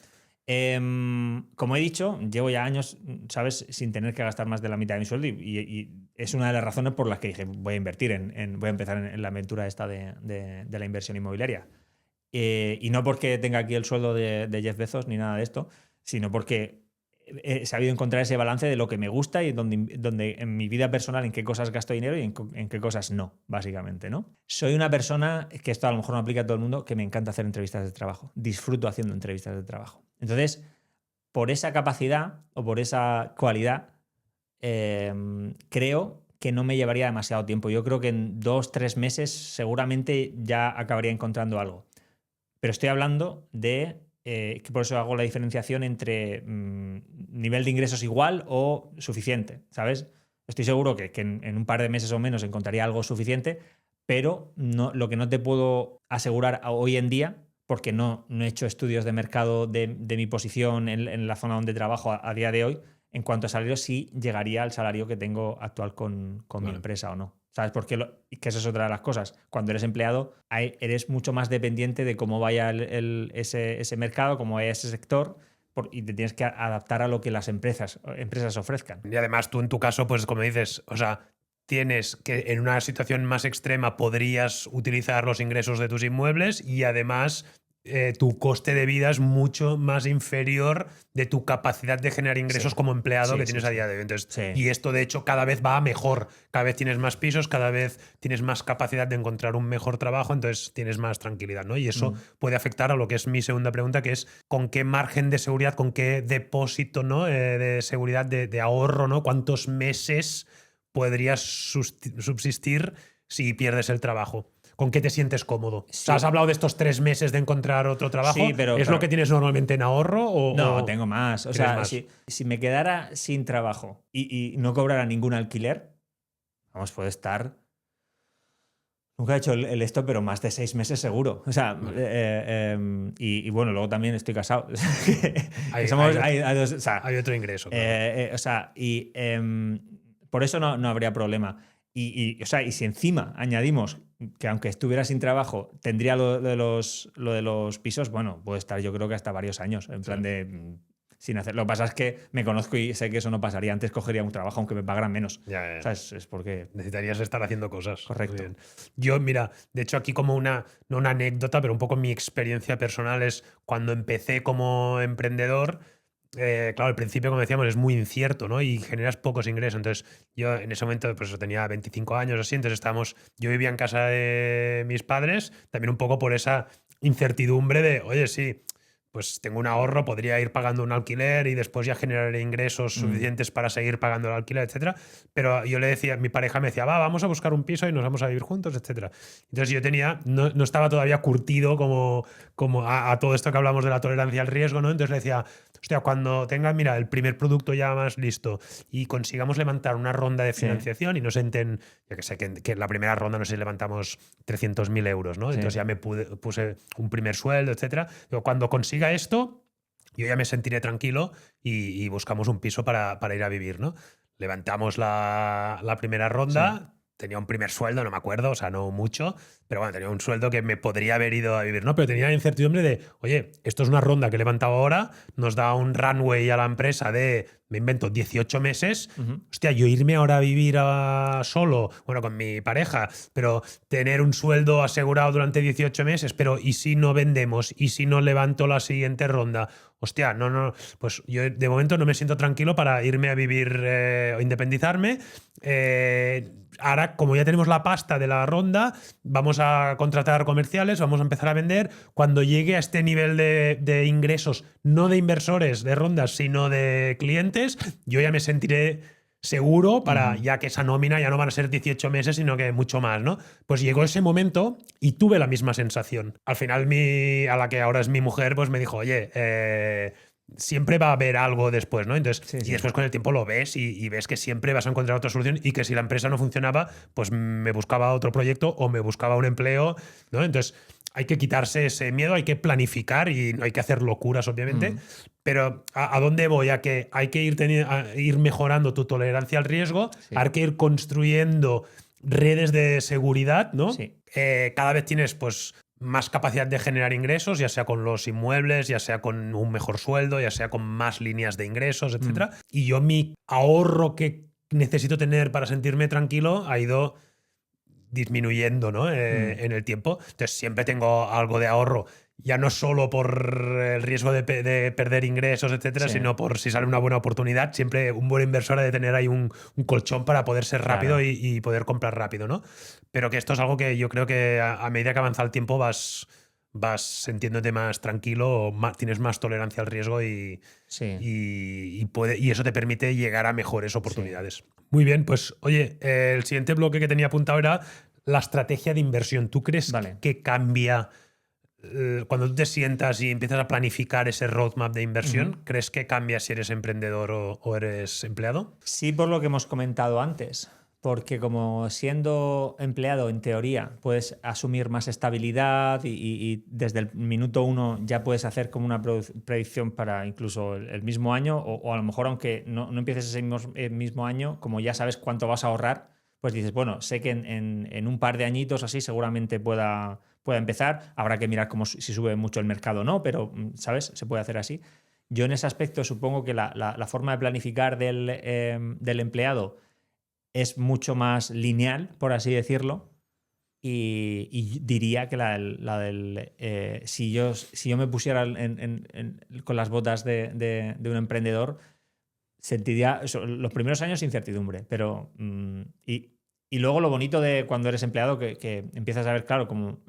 Como he dicho, llevo ya años, ¿sabes?, sin tener que gastar más de la mitad de mi sueldo y es una de las razones por las que dije, voy a invertir voy a empezar en la aventura esta de la inversión inmobiliaria. Y no porque tenga aquí el sueldo de Jeff Bezos ni nada de esto, sino porque he sabido encontrar ese balance de lo que me gusta y donde en mi vida personal en qué cosas gasto dinero y en qué cosas no, básicamente, ¿no? Soy una persona, que esto a lo mejor no aplica a todo el mundo, que me encanta hacer entrevistas de trabajo. Disfruto haciendo entrevistas de trabajo. Entonces, por esa capacidad o por esa cualidad, creo que no me llevaría demasiado tiempo. Yo creo que en 2, 3 meses seguramente ya acabaría encontrando algo. Pero estoy hablando de que por eso hago la diferenciación entre nivel de ingresos igual o suficiente, ¿sabes? Estoy seguro que en un par de meses o menos encontraría algo suficiente, pero lo que no te puedo asegurar hoy en día, porque no he hecho estudios de mercado de mi posición en la zona donde trabajo a día de hoy, en cuanto a salario, sí llegaría al salario que tengo actual con mi Vale. empresa o no. ¿Sabes? Porque que esa es otra de las cosas. Cuando eres empleado, eres mucho más dependiente de cómo vaya ese mercado, cómo vaya ese sector, y te tienes que adaptar a lo que las empresas ofrezcan. Y además tú en tu caso, pues como dices, o sea, tienes que en una situación más extrema podrías utilizar los ingresos de tus inmuebles y además tu coste de vida es mucho más inferior de tu capacidad de generar ingresos como empleado que tienes a día de hoy. Entonces, y esto de hecho cada vez va a mejor, cada vez tienes más pisos, cada vez tienes más capacidad de encontrar un mejor trabajo, entonces tienes más tranquilidad, ¿no? Y eso puede afectar a lo que es mi segunda pregunta, que es con qué margen de seguridad, con qué depósito, ¿no? De seguridad, de ahorro, ¿no? ¿Cuántos meses podrías subsistir si pierdes el trabajo? ¿Con qué te sientes cómodo? Sí. O sea, ¿has hablado de estos 3 meses de encontrar otro trabajo? Sí, pero ¿Es lo que tienes normalmente en ahorro? No, tengo más. O sea, más? Si me quedara sin trabajo y no cobrara ningún alquiler, vamos, puedo estar... Nunca he hecho el esto, pero más de 6 meses seguro. O sea, vale. Y bueno, luego también estoy casado. Hay otro ingreso. Claro. O sea, y por eso no habría problema. O sea, y si encima añadimos que aunque estuviera sin trabajo, tendría lo de los pisos, bueno, puedo estar yo creo que hasta varios años, en plan de sin hacer. Lo que pasa es que me conozco y sé que eso no pasaría. Antes cogería un trabajo aunque me pagaran menos. Ya. O sea, es porque... Necesitarías estar haciendo cosas. Correcto. Yo, mira, de hecho aquí como no una anécdota, pero un poco mi experiencia personal es cuando empecé como emprendedor. Claro, al principio, como decíamos, es muy incierto, ¿no? Y generas pocos ingresos. Entonces, yo en ese momento pues tenía 25 años así, entonces yo vivía en casa de mis padres, también un poco por esa incertidumbre de, oye, sí, pues tengo un ahorro, podría ir pagando un alquiler y después ya generar ingresos suficientes para seguir pagando el alquiler, etcétera. Pero yo le decía, mi pareja me decía, vamos a buscar un piso y nos vamos a vivir juntos, etcétera. Entonces yo no estaba todavía curtido como a todo esto que hablamos de la tolerancia al riesgo, ¿no? Entonces le decía, hostia, cuando tenga, mira, el primer producto ya más listo y consigamos levantar una ronda de financiación y nos enten, yo que sé, que en la primera ronda no sé si levantamos 300.000 euros, ¿no? Entonces ya me puse un primer sueldo, etcétera. Digo, cuando consiga esto, yo ya me sentiré tranquilo y buscamos un piso para ir a vivir, ¿no? Levantamos la primera ronda. Tenía un primer sueldo, no me acuerdo, o sea, no mucho, pero bueno, tenía un sueldo que me podría haber ido a vivir, ¿no? Pero tenía la incertidumbre de, oye, esto es una ronda que he levantado ahora, nos da un runway a la empresa de, me invento, 18 meses. Hostia, yo irme ahora a vivir solo, bueno, con mi pareja, pero tener un sueldo asegurado durante 18 meses, pero ¿y si no vendemos? ¿Y si no levanto la siguiente ronda? Hostia, no, pues yo de momento no me siento tranquilo para irme a vivir o independizarme. Ahora, como ya tenemos la pasta de la ronda, vamos a contratar comerciales, vamos a empezar a vender. Cuando llegue a este nivel de ingresos, no de inversores, de rondas, sino de clientes, yo ya me sentiré seguro para ya que esa nómina ya no van a ser 18 meses, sino que mucho más, ¿no? Pues llegó ese momento y tuve la misma sensación. Al final, a la que ahora es mi mujer, pues me dijo, oye, siempre va a haber algo después, ¿no? Entonces, y después con el tiempo lo ves y ves que siempre vas a encontrar otra solución y que si la empresa no funcionaba, pues me buscaba otro proyecto o me buscaba un empleo, ¿no? Entonces, hay que quitarse ese miedo, hay que planificar y no hay que hacer locuras, obviamente. Pero ¿a dónde voy? A que hay que ir mejorando tu tolerancia al riesgo, hay que ir construyendo redes de seguridad, ¿no? Sí. Cada vez tienes, pues, más capacidad de generar ingresos, ya sea con los inmuebles, ya sea con un mejor sueldo, ya sea con más líneas de ingresos, etc. Y yo mi ahorro que necesito tener para sentirme tranquilo ha ido disminuyendo, ¿no? En el tiempo. Entonces siempre tengo algo de ahorro, ya no solo por el riesgo de perder ingresos, etcétera, sino por si sale una buena oportunidad. Siempre un buen inversor ha de tener ahí un colchón para poder ser rápido y poder comprar rápido, ¿no? Pero que esto es algo que yo creo que a medida que avanza el tiempo vas sintiéndote más tranquilo, tienes más tolerancia al riesgo y eso te permite llegar a mejores oportunidades. Muy bien, pues oye, el siguiente bloque que tenía apuntado era la estrategia de inversión. ¿Tú crees que cambia cuando tú te sientas y empiezas a planificar ese roadmap de inversión? ¿Crees que cambia si eres emprendedor o eres empleado? Sí, por lo que hemos comentado antes. Porque como siendo empleado, en teoría, puedes asumir más estabilidad y desde el minuto 1 ya puedes hacer como una predicción para incluso el mismo año o a lo mejor aunque no empieces ese mismo año, como ya sabes cuánto vas a ahorrar, pues dices, bueno, sé que en un par de añitos así seguramente pueda empezar. Habrá que mirar si sube mucho el mercado o no, pero, ¿sabes? Se puede hacer así. Yo en ese aspecto supongo que la forma de planificar del empleado es mucho más lineal, por así decirlo. Y diría que si yo me pusiera con las botas de un emprendedor, sentiría los primeros años incertidumbre, pero y luego lo bonito de cuando eres empleado que empiezas a ver, claro, como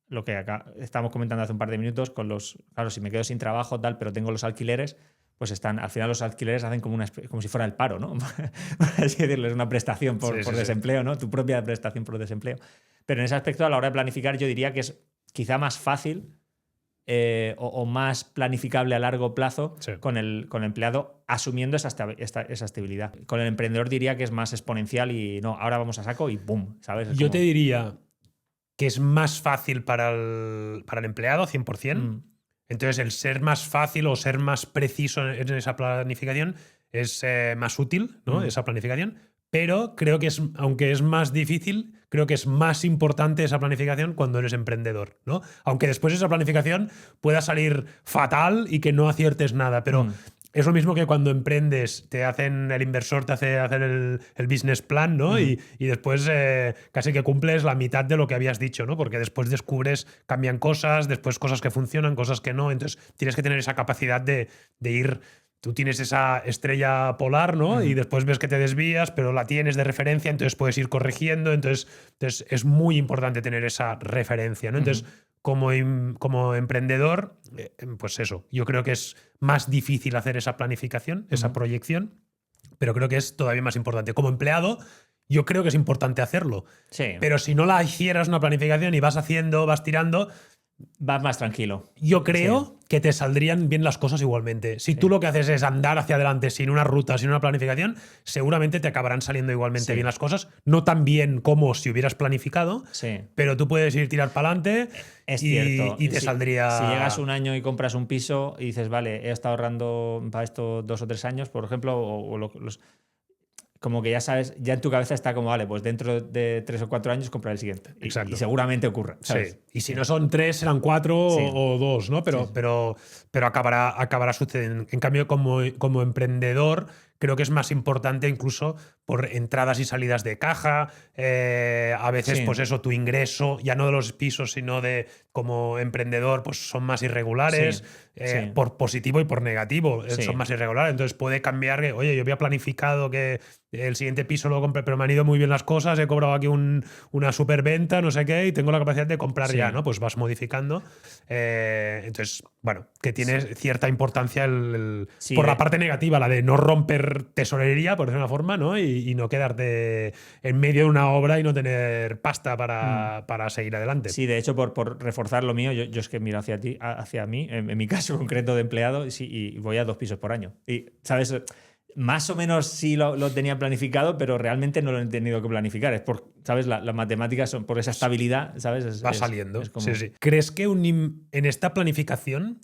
lo que acá estábamos comentando hace un par de minutos, claro, si me quedo sin trabajo tal, pero tengo los alquileres, pues al final los alquileres hacen como si fuera el paro, ¿no? Por así decirlo, es una prestación por desempleo, ¿no? Tu propia prestación por desempleo. Pero en ese aspecto, a la hora de planificar, yo diría que es quizá más fácil o más planificable a largo plazo con el empleado, asumiendo esa estabilidad. Con el emprendedor diría que es más exponencial y no, ahora vamos a saco y ¡boom! ¿Sabes? Yo te diría que es más fácil para el empleado, 100%. Entonces, el ser más fácil o ser más preciso en esa planificación es más útil, ¿no? Esa planificación. Pero creo que aunque es más difícil, creo que es más importante esa planificación cuando eres emprendedor, ¿no? Aunque después esa planificación pueda salir fatal y que no aciertes nada, pero es lo mismo que cuando emprendes, el inversor te hace hacer el business plan, ¿no? Y después casi que cumples la mitad de lo que habías dicho, ¿no? Porque después descubres, cambian cosas, después cosas que funcionan, cosas que no. Entonces tienes que tener esa capacidad de ir. Tú tienes esa estrella polar, ¿no? Y después ves que te desvías, pero la tienes de referencia, entonces puedes ir corrigiendo. Entonces es muy importante tener esa referencia, ¿no? Entonces, como emprendedor, pues eso, yo creo que es más difícil hacer esa planificación, esa proyección, pero creo que es todavía más importante. Como empleado, yo creo que es importante hacerlo. Sí. Pero si no la hicieras una planificación y vas haciendo, vas tirando, vas más tranquilo. Yo creo que te saldrían bien las cosas igualmente. Si tú lo que haces es andar hacia adelante sin una ruta, sin una planificación, seguramente te acabarán saliendo igualmente bien las cosas. No tan bien como si hubieras planificado, pero tú puedes ir tirar para adelante y te saldría... Si llegas un año y compras un piso y dices, vale, he estado ahorrando para esto 2 o 3 años, por ejemplo, como que ya sabes, ya en tu cabeza está como, vale, pues dentro de 3 o 4 años comprar el siguiente. Exacto. Y seguramente ocurra, ¿sabes? Sí. Y si no son 3, serán 4 o 2, ¿no? Pero acabará sucediendo. En cambio, como emprendedor, creo que es más importante incluso por entradas y salidas de caja. A veces, pues eso, tu ingreso, ya no de los pisos, sino de como emprendedor, pues son más irregulares. Por positivo y por negativo. Son más irregulares. Entonces puede cambiar que, oye, yo había planificado que el siguiente piso lo compré, pero me han ido muy bien las cosas, he cobrado aquí una superventa, no sé qué, y tengo la capacidad de comprar ya, ¿no? Pues vas modificando. Entonces, bueno, que tiene cierta importancia por la parte negativa, la de no romper tesorería, por decirlo de una forma, ¿no? Y no quedarte en medio de una obra y no tener pasta para seguir adelante. Sí, de hecho, por reforzar lo mío, yo es que miro hacia mí, en mi caso concreto de empleado, y voy a 2 pisos por año. Y, ¿sabes? Más o menos sí lo tenía planificado, pero realmente no lo he tenido que planificar. Es ¿sabes? Las matemáticas son por esa estabilidad, ¿sabes? Va saliendo. Es como... Sí. ¿Crees que en esta planificación,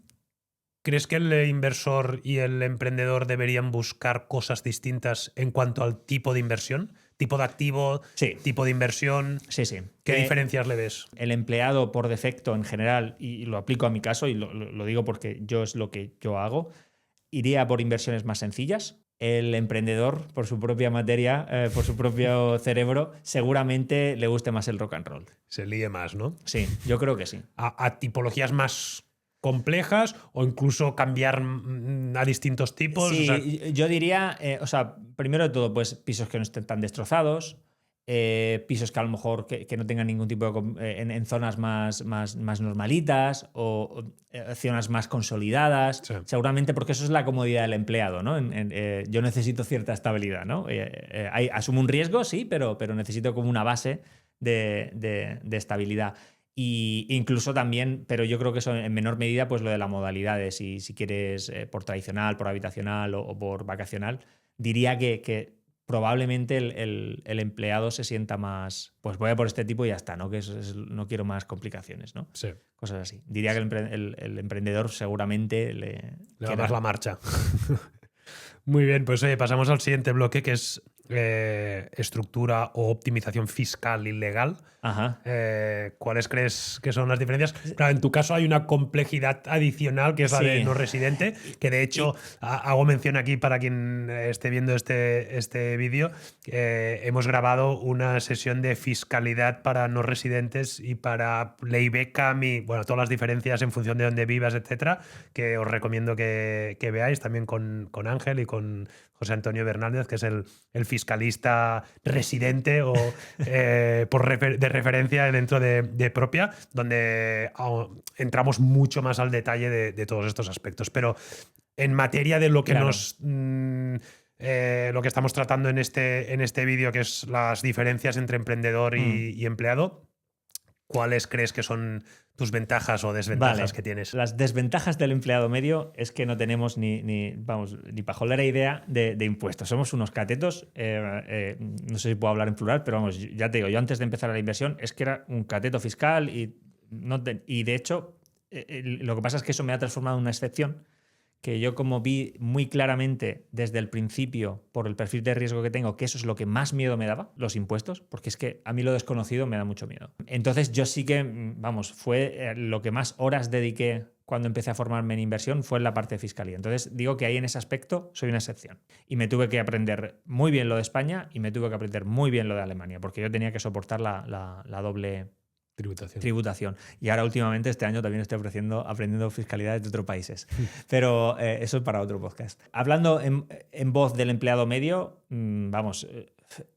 crees que el inversor y el emprendedor deberían buscar cosas distintas en cuanto al tipo de inversión? ¿Tipo de activo? ¿Tipo de inversión? Sí. ¿Qué diferencias le ves? El empleado, por defecto, en general, y lo aplico a mi caso, y lo digo porque es lo que yo hago, iría por inversiones más sencillas. El emprendedor, por su propia materia, por su propio cerebro, seguramente le guste más el rock and roll. Se líe más, ¿no? Sí, yo creo que sí. A tipologías más complejas o incluso cambiar a distintos tipos. Sí, o sea, yo diría, primero de todo, pues pisos que no estén tan destrozados, pisos que a lo mejor que no tengan ningún tipo de... en zonas más normalitas o zonas más consolidadas, seguramente porque eso es la comodidad del empleado, ¿no? Yo necesito cierta estabilidad, ¿no? Asumo un riesgo, sí, pero necesito como una base de estabilidad. Y incluso también, pero yo creo que eso en menor medida, pues lo de la modalidad, de si quieres por tradicional, por habitacional o por vacacional, diría que probablemente el empleado se sienta más, pues voy a por este tipo y ya está, ¿no? No quiero más complicaciones, ¿no? Sí. Cosas así. Diría que el emprendedor seguramente le da más la marcha. Muy bien, pues oye, pasamos al siguiente bloque, que es estructura o optimización fiscal ilegal. Ajá. ¿Cuáles crees que son las diferencias? Claro, en tu caso hay una complejidad adicional que es la Sí. de no residente, que de hecho hago mención aquí para quien esté viendo este vídeo. Hemos grabado una sesión de fiscalidad para no residentes y para ley Beckham y bueno, todas las diferencias en función de dónde vivas, etcétera, que os recomiendo que veáis también con Ángel y con José Antonio Bernández, que es el fiscalista residente o de referencia dentro de Propia, donde entramos mucho más al detalle de todos estos aspectos. Pero en materia de lo que Claro. lo que estamos tratando en este vídeo, que es las diferencias entre emprendedor y empleado, ¿cuáles crees que son tus ventajas o desventajas que tienes? Las desventajas del empleado medio es que no tenemos ni pajolera idea de impuestos. Somos unos catetos, no sé si puedo hablar en plural, pero vamos, ya te digo, yo antes de empezar la inversión es que era un cateto fiscal y de hecho lo que pasa es que eso me ha transformado en una excepción, que yo como vi muy claramente desde el principio, por el perfil de riesgo que tengo, que eso es lo que más miedo me daba, los impuestos, porque es que a mí lo desconocido me da mucho miedo. Entonces yo sí que, vamos, fue lo que más horas dediqué cuando empecé a formarme en inversión fue en la parte de fiscalía. Entonces digo que ahí en ese aspecto soy una excepción. Y me tuve que aprender muy bien lo de España y me tuve que aprender muy bien lo de Alemania, porque yo tenía que soportar la doble tributación. Y ahora últimamente este año también estoy aprendiendo fiscalidades de otros países. Pero eso es para otro podcast. Hablando en voz del empleado medio, vamos,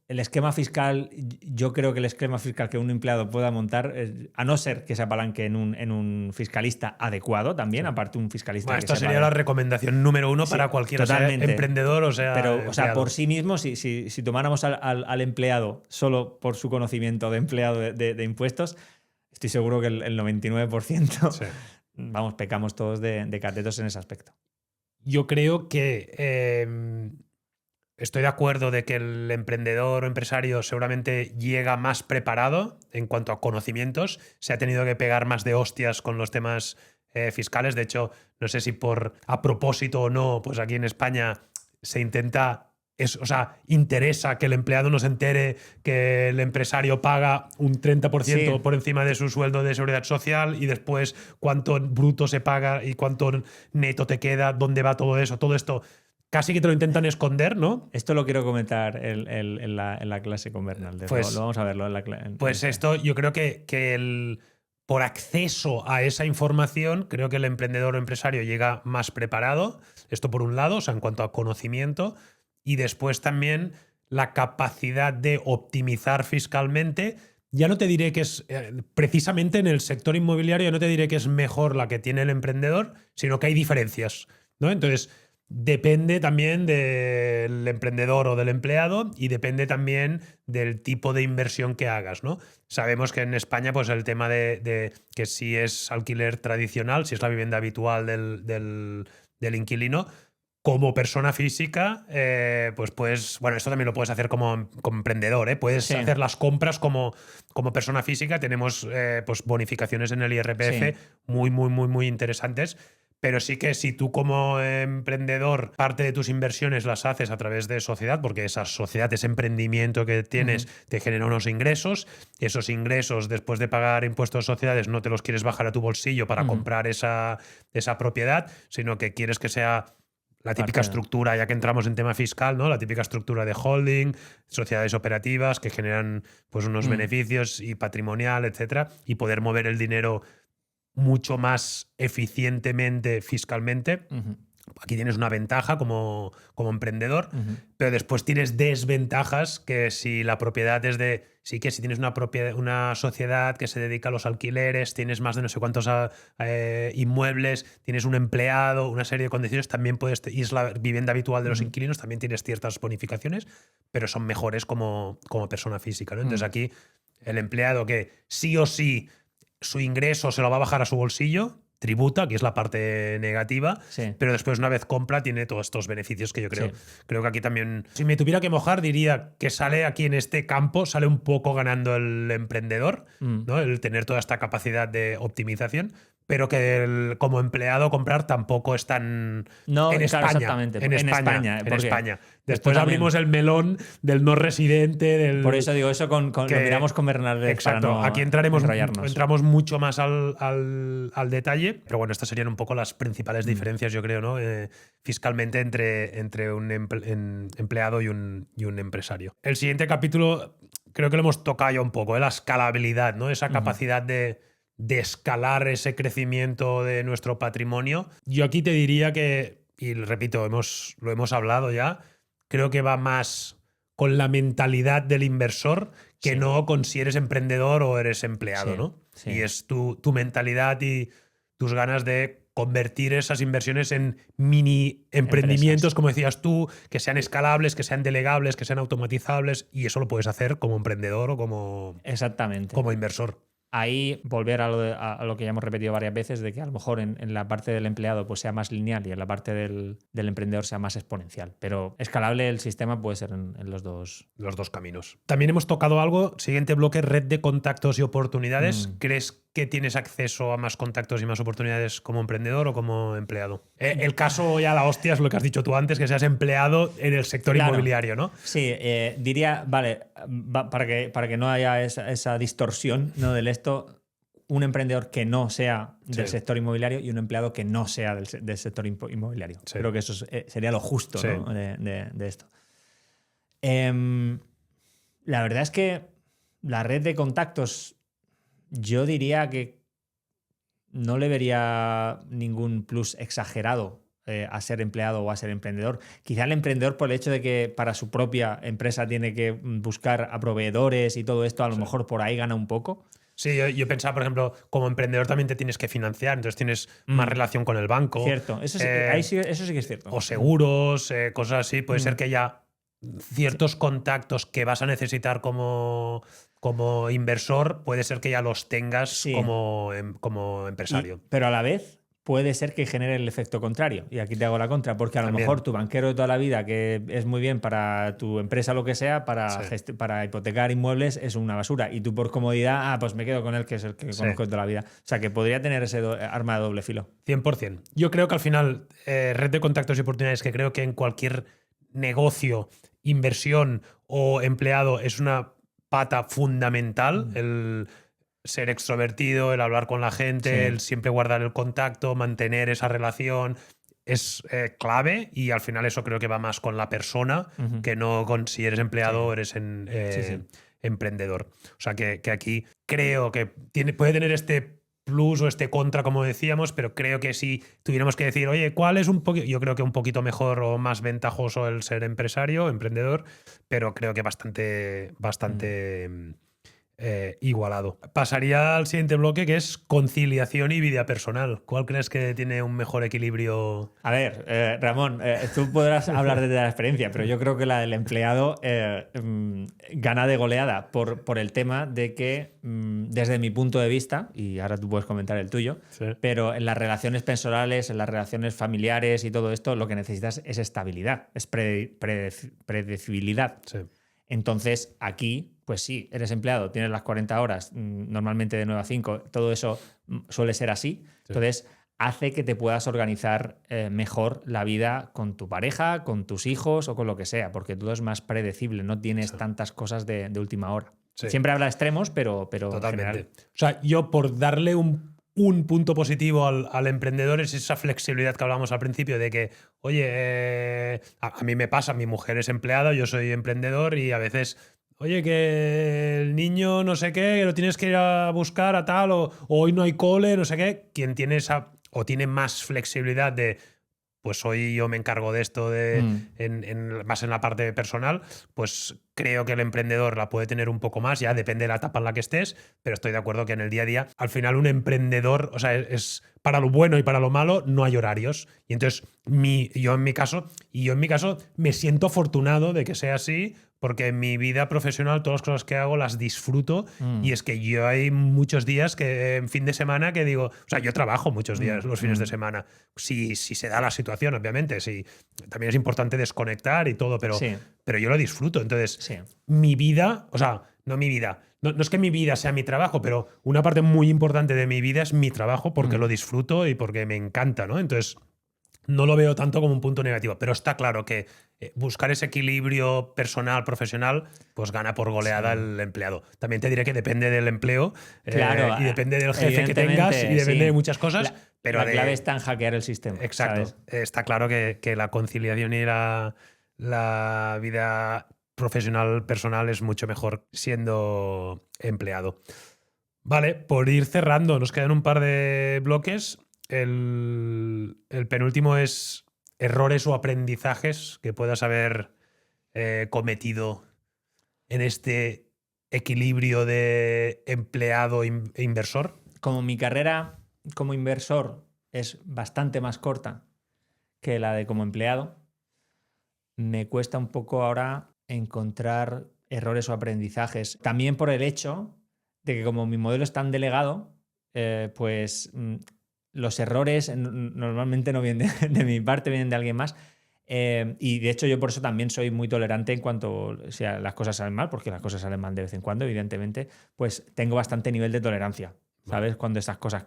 el esquema fiscal, yo creo que el esquema fiscal que un empleado pueda montar, a no ser que se apalanque en un fiscalista adecuado también, aparte un fiscalista Bueno, que esta sepa sería la recomendación número uno para cualquiera, sea emprendedor o sea Pero, empleado. o sea, por sí mismo, si tomáramos al empleado solo por su conocimiento de empleado de impuestos, estoy seguro que el 99%, Sí. vamos, pecamos todos de catetos en ese aspecto. Yo creo que estoy de acuerdo de que el emprendedor o empresario seguramente llega más preparado en cuanto a conocimientos. Se ha tenido que pegar más de hostias con los temas fiscales. De hecho, no sé si a propósito o no, pues aquí en España se intenta... interesa que el empleado no se entere que el empresario paga un 30% por encima de su sueldo de seguridad social y después cuánto bruto se paga y cuánto neto te queda, dónde va todo eso. Todo esto casi que te lo intentan esconder, ¿no? Esto lo quiero comentar en la clase con Bernal. Pues, lo vamos a verlo en la clase. Pues esto yo creo que por acceso a esa información, creo que el emprendedor o empresario llega más preparado. Esto por un lado, o sea, en cuanto a conocimiento. Y después también la capacidad de optimizar fiscalmente. Ya no te diré que es, precisamente en el sector inmobiliario, ya no te diré que es mejor la que tiene el emprendedor, sino que hay diferencias, ¿no? Entonces, depende también del emprendedor o del empleado y depende también del tipo de inversión que hagas, ¿no? Sabemos que en España, pues el tema de que si es alquiler tradicional, si es la vivienda habitual del inquilino, como persona física, pues bueno, esto también lo puedes hacer como emprendedor, ¿eh? Puedes hacer las compras como persona física. Tenemos pues bonificaciones en el IRPF muy interesantes. Pero sí que si tú como emprendedor parte de tus inversiones las haces a través de sociedad, porque esa sociedad, ese emprendimiento que tienes, te genera unos ingresos, esos ingresos después de pagar impuestos de sociedades no te los quieres bajar a tu bolsillo para comprar esa propiedad, sino que quieres que sea la típica estructura, ya que entramos en tema fiscal, ¿no? La típica estructura de holding, sociedades operativas que generan pues unos beneficios y patrimonial, etcétera, y poder mover el dinero mucho más eficientemente fiscalmente. Aquí tienes una ventaja como emprendedor, pero después tienes desventajas que si la propiedad es de... Sí que si tienes una sociedad que se dedica a los alquileres, tienes más de no sé cuántos inmuebles, tienes un empleado, una serie de condiciones, también puedes... Y es la vivienda habitual de los inquilinos, también tienes ciertas bonificaciones, pero son mejores como persona física, ¿no? Entonces aquí el empleado que sí o sí su ingreso se lo va a bajar a su bolsillo, tributa, que es la parte negativa, pero después una vez compra tiene todos estos beneficios que yo creo que aquí también, si me tuviera que mojar, diría que sale aquí en este campo, sale un poco ganando el emprendedor, ¿no? El tener toda esta capacidad de optimización, pero que como empleado comprar tampoco es tan... No, en claro, España. exactamente. En España. En porque España. Después también, abrimos el melón del no residente, del... por eso digo, eso lo miramos con Bernardez. Exacto, para no aquí enrollarnos. entramos mucho más al detalle, pero bueno, estas serían un poco las principales diferencias, yo creo, ¿no? Fiscalmente entre un empleado y un empresario. El siguiente capítulo creo que lo hemos tocado ya un poco, la escalabilidad, ¿no? Esa capacidad de escalar ese crecimiento de nuestro patrimonio. Yo aquí te diría que, y repito, lo hemos hablado ya, creo que va más con la mentalidad del inversor que no con si eres emprendedor o eres empleado, ¿no? Sí. Y es tu mentalidad y tus ganas de convertir esas inversiones en mini emprendimientos, como decías tú, que sean escalables, que sean delegables, que sean automatizables, y eso lo puedes hacer como emprendedor o como inversor. Ahí volver a lo que ya hemos repetido varias veces, de que a lo mejor en la parte del empleado pues sea más lineal y en la parte del emprendedor sea más exponencial. Pero escalable el sistema puede ser en los dos caminos. También hemos tocado algo, siguiente bloque, red de contactos y oportunidades. ¿Crees que tienes acceso a más contactos y más oportunidades como emprendedor o como empleado? El caso ya la hostia es lo que has dicho tú antes, que seas empleado en el sector inmobiliario, ¿no? Sí, diría, vale, para que no haya esa distorsión, ¿no? Del esto, un emprendedor que no sea del sector inmobiliario y un empleado que no sea del sector inmobiliario. Sí. Creo que eso sería lo justo, ¿no? de esto. La verdad es que la red de contactos, yo diría que no le vería ningún plus exagerado a ser empleado o a ser emprendedor. Quizá el emprendedor, por el hecho de que para su propia empresa tiene que buscar a proveedodores y todo esto, a lo mejor por ahí gana un poco. Sí, yo pensaba, por ejemplo, como emprendedor también te tienes que financiar, entonces tienes más relación con el banco. Cierto, eso sí que es cierto. O seguros, cosas así. Puede ser que haya ciertos contactos que vas a necesitar como inversor, puede ser que ya los tengas como empresario. Pero a la vez puede ser que genere el efecto contrario. Y aquí te hago la contra, porque a lo mejor tu banquero de toda la vida, que es muy bien para tu empresa, lo que sea, para hipotecar inmuebles, es una basura. Y tú por comodidad, pues me quedo con él, que es el que conozco de toda la vida. O sea, que podría tener ese arma de doble filo. 100%. Yo creo que al final, red de contactos y oportunidades, que creo que en cualquier negocio, inversión o empleado es una pata fundamental, el ser extrovertido, el hablar con la gente, el siempre guardar el contacto, mantener esa relación, es clave, y al final eso creo que va más con la persona que no con si eres empleado o eres emprendedor. O sea que aquí creo que puede tener este plus o este contra, como decíamos, pero creo que si tuviéramos que decir, oye, ¿cuál es yo creo que un poquito mejor o más ventajoso el ser empresario, emprendedor, pero creo que bastante igualado. Pasaría al siguiente bloque, que es conciliación y vida personal. ¿Cuál crees que tiene un mejor equilibrio? A ver, Ramón, tú podrás hablar desde la experiencia, pero yo creo que la del empleado gana de goleada por el tema de que, desde mi punto de vista, y ahora tú puedes comentar el tuyo, pero en las relaciones personales, en las relaciones familiares y todo esto, lo que necesitas es estabilidad, es predecibilidad. Sí. Entonces, aquí, pues sí, eres empleado, tienes las 40 horas, normalmente de 9 a 5, todo eso suele ser así. Sí. Entonces, hace que te puedas organizar mejor la vida con tu pareja, con tus hijos o con lo que sea, porque todo es más predecible, no tienes tantas cosas de última hora. Sí. Siempre habrá extremos, pero totalmente. En general. O sea, yo por darle un punto positivo al emprendedor es esa flexibilidad que hablábamos al principio de que, oye, a mí me pasa, mi mujer es empleada, yo soy emprendedor y a veces, oye, que el niño no sé qué, lo tienes que ir a buscar a tal, o hoy no hay cole, no sé qué, quien tiene esa, o tiene más flexibilidad de, pues hoy yo me encargo de esto más en la parte personal, pues creo que el emprendedor la puede tener un poco más, ya depende de la etapa en la que estés, pero estoy de acuerdo que en el día a día, al final un emprendedor, o sea, es para lo bueno y para lo malo no hay horarios. Y entonces yo en mi caso me siento afortunado de que sea así, porque en mi vida profesional todas las cosas que hago las disfruto, y es que yo hay muchos días que en fin de semana que digo, o sea, yo trabajo muchos días los fines de semana, si se da la situación, obviamente, sí, también es importante desconectar y todo, pero yo lo disfruto. Entonces, mi vida, o sea, no mi vida. No es que mi vida sea mi trabajo, pero una parte muy importante de mi vida es mi trabajo porque lo disfruto y porque me encanta, ¿no? Entonces, no lo veo tanto como un punto negativo, pero está claro que buscar ese equilibrio personal, profesional, pues gana por goleada Sí. el empleado. También te diré que depende del empleo Claro, y depende del jefe que tengas y evidentemente, depende de sí. muchas cosas, pero La clave está en hackear el sistema, exacto. ¿sabes? Está claro que la conciliación y la vida profesional, personal es mucho mejor siendo empleado. Vale, por ir cerrando, nos quedan un par de bloques. El penúltimo es errores o aprendizajes que puedas haber cometido en este equilibrio de empleado e inversor. Como mi carrera como inversor es bastante más corta que la de como empleado, me cuesta un poco ahora encontrar errores o aprendizajes. También por el hecho de que como mi modelo es tan delegado, pues los errores normalmente no vienen de mi parte, vienen de alguien más. Y de hecho yo por eso también soy muy tolerante en cuanto las cosas salen mal, porque las cosas salen mal de vez en cuando, evidentemente, pues tengo bastante nivel de tolerancia, ¿sabes? Cuando esas cosas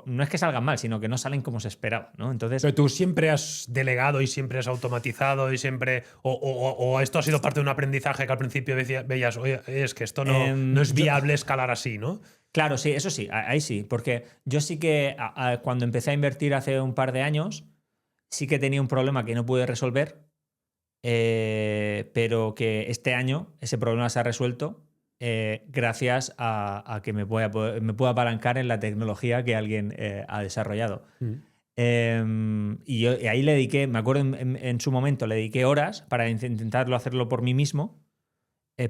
no es que salgan mal, sino que no salen como se esperaba, ¿no? Entonces, pero tú siempre has delegado y siempre has automatizado y siempre. O esto ha sido parte de un aprendizaje que al principio veías, oye, es que esto no es viable escalar así, ¿no? Claro, sí, eso sí, ahí sí, porque yo sí que cuando empecé a invertir hace un par de años, sí que tenía un problema que no pude resolver, pero que este año ese problema se ha resuelto gracias a que me pueda apalancar en la tecnología que alguien ha desarrollado. Y ahí le dediqué, me acuerdo en su momento, le dediqué horas para intentarlo hacerlo por mí mismo.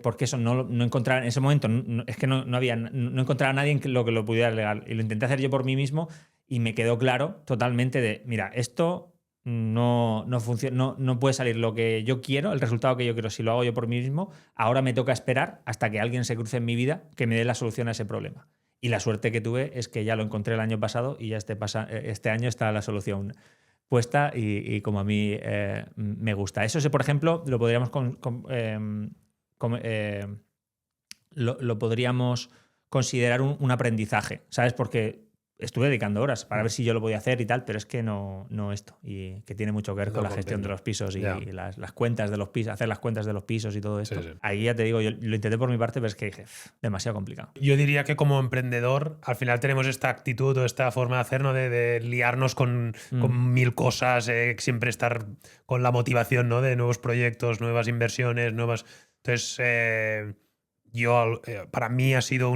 Porque eso no encontraba en ese momento, es que no encontraba a nadie que lo pudiera legal. Y lo intenté hacer yo por mí mismo y me quedó claro totalmente de, mira, esto no funciona, no puede salir lo que yo quiero, el resultado que yo quiero si lo hago yo por mí mismo. Ahora me toca esperar hasta que alguien se cruce en mi vida que me dé la solución a ese problema. Y la suerte que tuve es que ya lo encontré el año pasado y ya este año está la solución puesta y como a mí me gusta. Eso, por ejemplo, lo podríamos lo podríamos considerar un aprendizaje, ¿sabes? Porque estuve dedicando horas para ver si yo lo podía hacer y tal, pero es que no esto. Y que tiene mucho que ver con la gestión de los pisos y las cuentas de los pisos, hacer las cuentas de los pisos y todo esto. Sí. Ahí ya te digo, yo lo intenté por mi parte, pero es que dije, demasiado complicado. Yo diría que como emprendedor, al final tenemos esta actitud o esta forma de hacer, ¿no? De liarnos con mil cosas, siempre estar con la motivación, ¿no? De nuevos proyectos, nuevas inversiones, nuevas. Entonces, para mí ha sido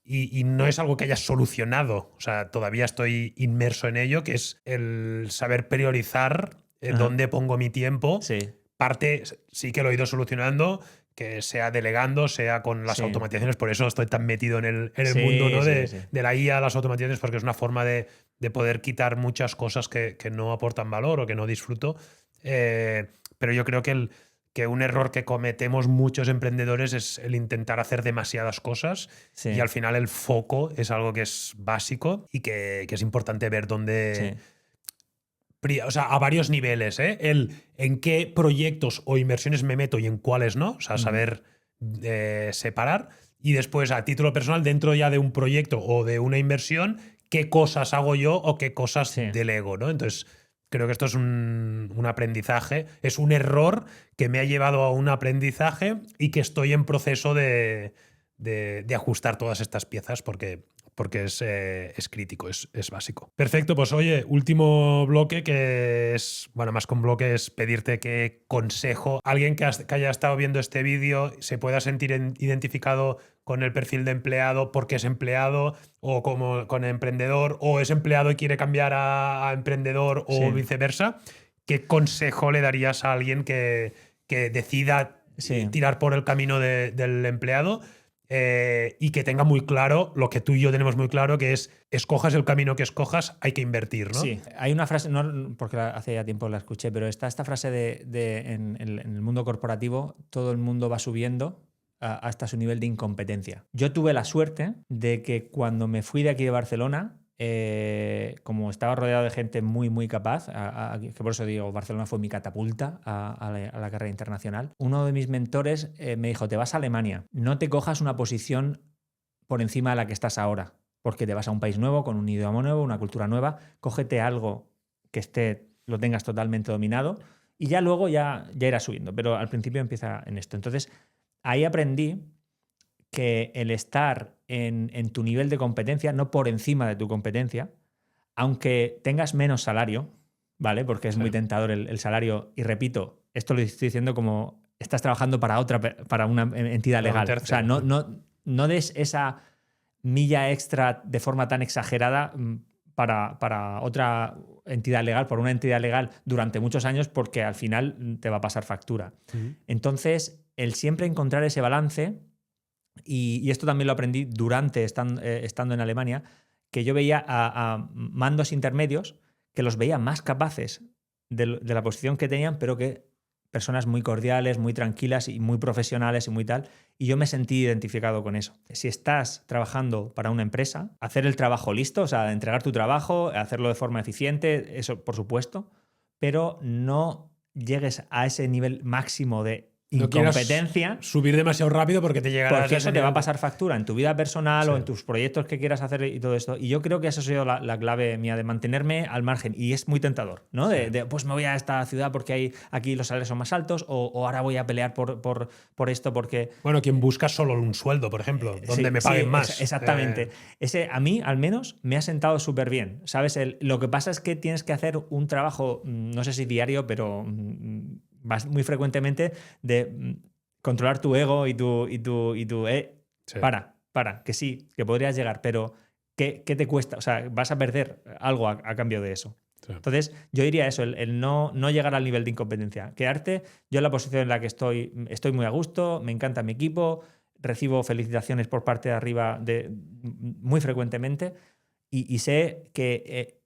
y no es algo que haya solucionado, o sea, todavía estoy inmerso en ello, que es el saber priorizar dónde pongo mi tiempo. Sí. Parte sí que lo he ido solucionando, que sea delegando, sea con las automatizaciones, por eso estoy tan metido en el mundo, ¿no? de la IA, las automatizaciones, porque es una forma de poder quitar muchas cosas que no aportan valor o que no disfruto. Pero yo creo que un error que cometemos muchos emprendedores es el intentar hacer demasiadas cosas y al final el foco es algo que es básico y que es importante ver dónde... O sea, a varios niveles, ¿eh? En qué proyectos o inversiones me meto y en cuáles no, o sea, saber separar. Y después, a título personal, dentro ya de un proyecto o de una inversión, qué cosas hago yo o qué cosas delego, ¿no? Entonces, creo que esto es un aprendizaje, es un error que me ha llevado a un aprendizaje y que estoy en proceso de ajustar todas estas piezas porque es crítico, es básico. Perfecto, pues oye, último bloque que es, bueno, más que un bloque es pedirte qué consejo alguien que haya estado viendo este vídeo se pueda sentir identificado con el perfil de empleado porque es empleado o como con emprendedor o es empleado y quiere cambiar a emprendedor o viceversa. ¿Qué consejo le darías a alguien que decida tirar por el camino del empleado? Y que tenga muy claro lo que tú y yo tenemos muy claro, que es escojas el camino que escojas, hay que invertir, ¿no? Sí, hay una frase, no, porque hace ya tiempo la escuché, pero está esta frase en el mundo corporativo, todo el mundo va subiendo hasta su nivel de incompetencia. Yo tuve la suerte de que cuando me fui de aquí de Barcelona, como estaba rodeado de gente muy, muy capaz, que por eso digo, Barcelona fue mi catapulta a la carrera internacional, uno de mis mentores me dijo, te vas a Alemania, no te cojas una posición por encima de la que estás ahora, porque te vas a un país nuevo, con un idioma nuevo, una cultura nueva, cógete algo que lo tengas totalmente dominado y ya luego ya irás subiendo, pero al principio empieza en esto. Entonces, ahí aprendí que el estar en tu nivel de competencia, no por encima de tu competencia, aunque tengas menos salario, ¿vale? Porque es muy tentador el salario, y repito, esto lo estoy diciendo como estás trabajando para una entidad legal. O sea, no des esa milla extra de forma tan exagerada para otra entidad legal, por una entidad legal durante muchos años, porque al final te va a pasar factura. Entonces, el siempre encontrar ese balance, y esto también lo aprendí durante estando en Alemania, que yo veía a mandos intermedios que los veía más capaces de la posición que tenían, pero que personas muy cordiales, muy tranquilas y muy profesionales y muy tal, y yo me sentí identificado con eso. Si estás trabajando para una empresa, hacer el trabajo listo, o sea, entregar tu trabajo, hacerlo de forma eficiente, eso por supuesto, pero no llegues a ese nivel máximo de incompetencia. No subir demasiado rápido porque te llegará. Porque eso te va a pasar factura en tu vida personal o en tus proyectos que quieras hacer y todo esto. Y yo creo que eso ha sido la clave mía, de mantenerme al margen. Y es muy tentador, ¿no? Pues me voy a esta ciudad porque aquí los salarios son más altos, o ahora voy a pelear por esto porque... Bueno, quien busca solo un sueldo, por ejemplo, donde me paguen más. Exactamente. Ese a mí, al menos, me ha sentado súper bien. ¿Sabes? Lo que pasa es que tienes que hacer un trabajo, no sé si diario, pero... muy frecuentemente, de controlar tu ego y tu para, que sí, que podrías llegar, pero ¿qué te cuesta? O sea, vas a perder algo a cambio de eso. Sí. Entonces, yo diría eso, el no llegar al nivel de incompetencia. Quedarte, yo en la posición en la que estoy muy a gusto, me encanta mi equipo, recibo felicitaciones por parte de arriba muy frecuentemente, y sé que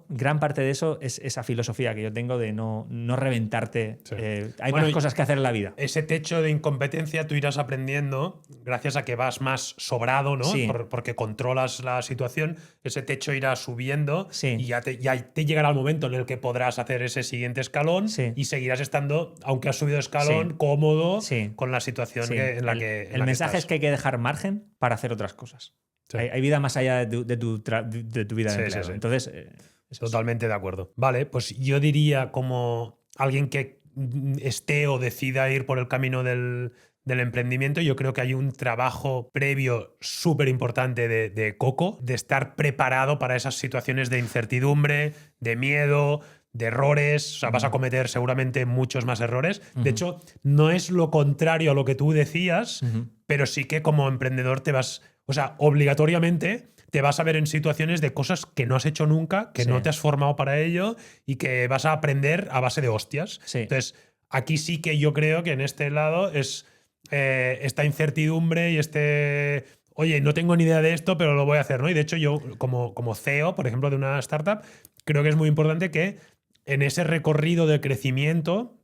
gran parte de eso es esa filosofía que yo tengo de no reventarte. Sí. Hay más cosas que hacer en la vida. Ese techo de incompetencia tú irás aprendiendo gracias a que vas más sobrado, ¿no? Sí. Porque controlas la situación. Ese techo irá subiendo, sí, y ya te llegará el momento en el que podrás hacer ese siguiente escalón, sí, y seguirás estando, aunque has subido escalón, sí, cómodo, sí, con la situación, sí, en la que el mensaje es que hay que dejar margen para hacer otras cosas. Sí. Hay vida más allá de tu vida de empleado. Sí. Entonces, totalmente de acuerdo. Vale, pues yo diría, como alguien que esté o decida ir por el camino del emprendimiento, yo creo que hay un trabajo previo súper importante de coco, de estar preparado para esas situaciones de incertidumbre, de miedo, de errores. O sea, vas a cometer seguramente muchos más errores. De hecho, no es lo contrario a lo que tú decías, pero sí que como emprendedor obligatoriamente te vas a ver en situaciones de cosas que no has hecho nunca, que no te has formado para ello y que vas a aprender a base de hostias. Sí. Entonces, aquí sí que yo creo que en este lado es esta incertidumbre y oye, no tengo ni idea de esto, pero lo voy a hacer, ¿no? Y de hecho yo, como CEO, por ejemplo, de una startup, creo que es muy importante que en ese recorrido de crecimiento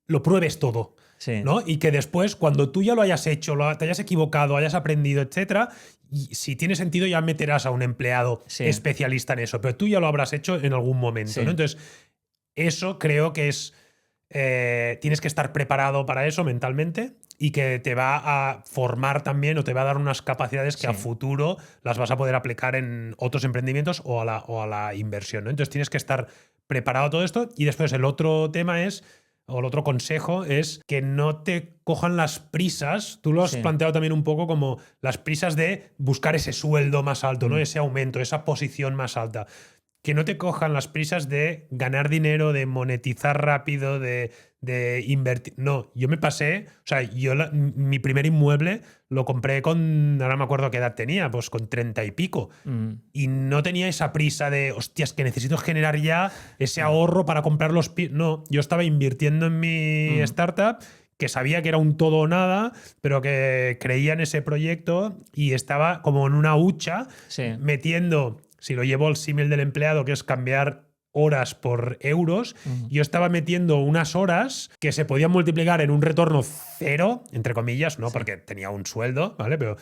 lo pruebes todo. Sí. ¿No? Y que después, cuando tú ya lo hayas hecho, te hayas equivocado, hayas aprendido, etcétera, y si tiene sentido ya meterás a un empleado, sí, especialista en eso, pero tú ya lo habrás hecho en algún momento, sí, ¿no? Entonces, eso creo que es... tienes que estar preparado para eso mentalmente, y que te va a formar también, o te va a dar unas capacidades que, sí, a futuro las vas a poder aplicar en otros emprendimientos o a la inversión, ¿no? Entonces tienes que estar preparado a todo esto. Y después el otro tema o el otro consejo es que no te cojan las prisas. Tú lo has, sí, planteado también un poco como las prisas de buscar ese sueldo más alto, ¿no? Ese aumento, esa posición más alta. Que no te cojan las prisas de ganar dinero, de monetizar rápido, de invertir. No, yo me pasé, o sea, mi primer inmueble lo compré ahora me acuerdo qué edad tenía, pues con 30 y pico. Y no tenía esa prisa de, hostias, que necesito generar ya ese ahorro para comprar los pisos. No, yo estaba invirtiendo en mi startup, que sabía que era un todo o nada, pero que creía en ese proyecto y estaba como en una hucha, sí, metiendo... Si lo llevo al símil del empleado, que es cambiar horas por euros, yo estaba metiendo unas horas que se podían multiplicar en un retorno cero, entre comillas, ¿no? Sí. Porque tenía un sueldo, ¿vale? Pero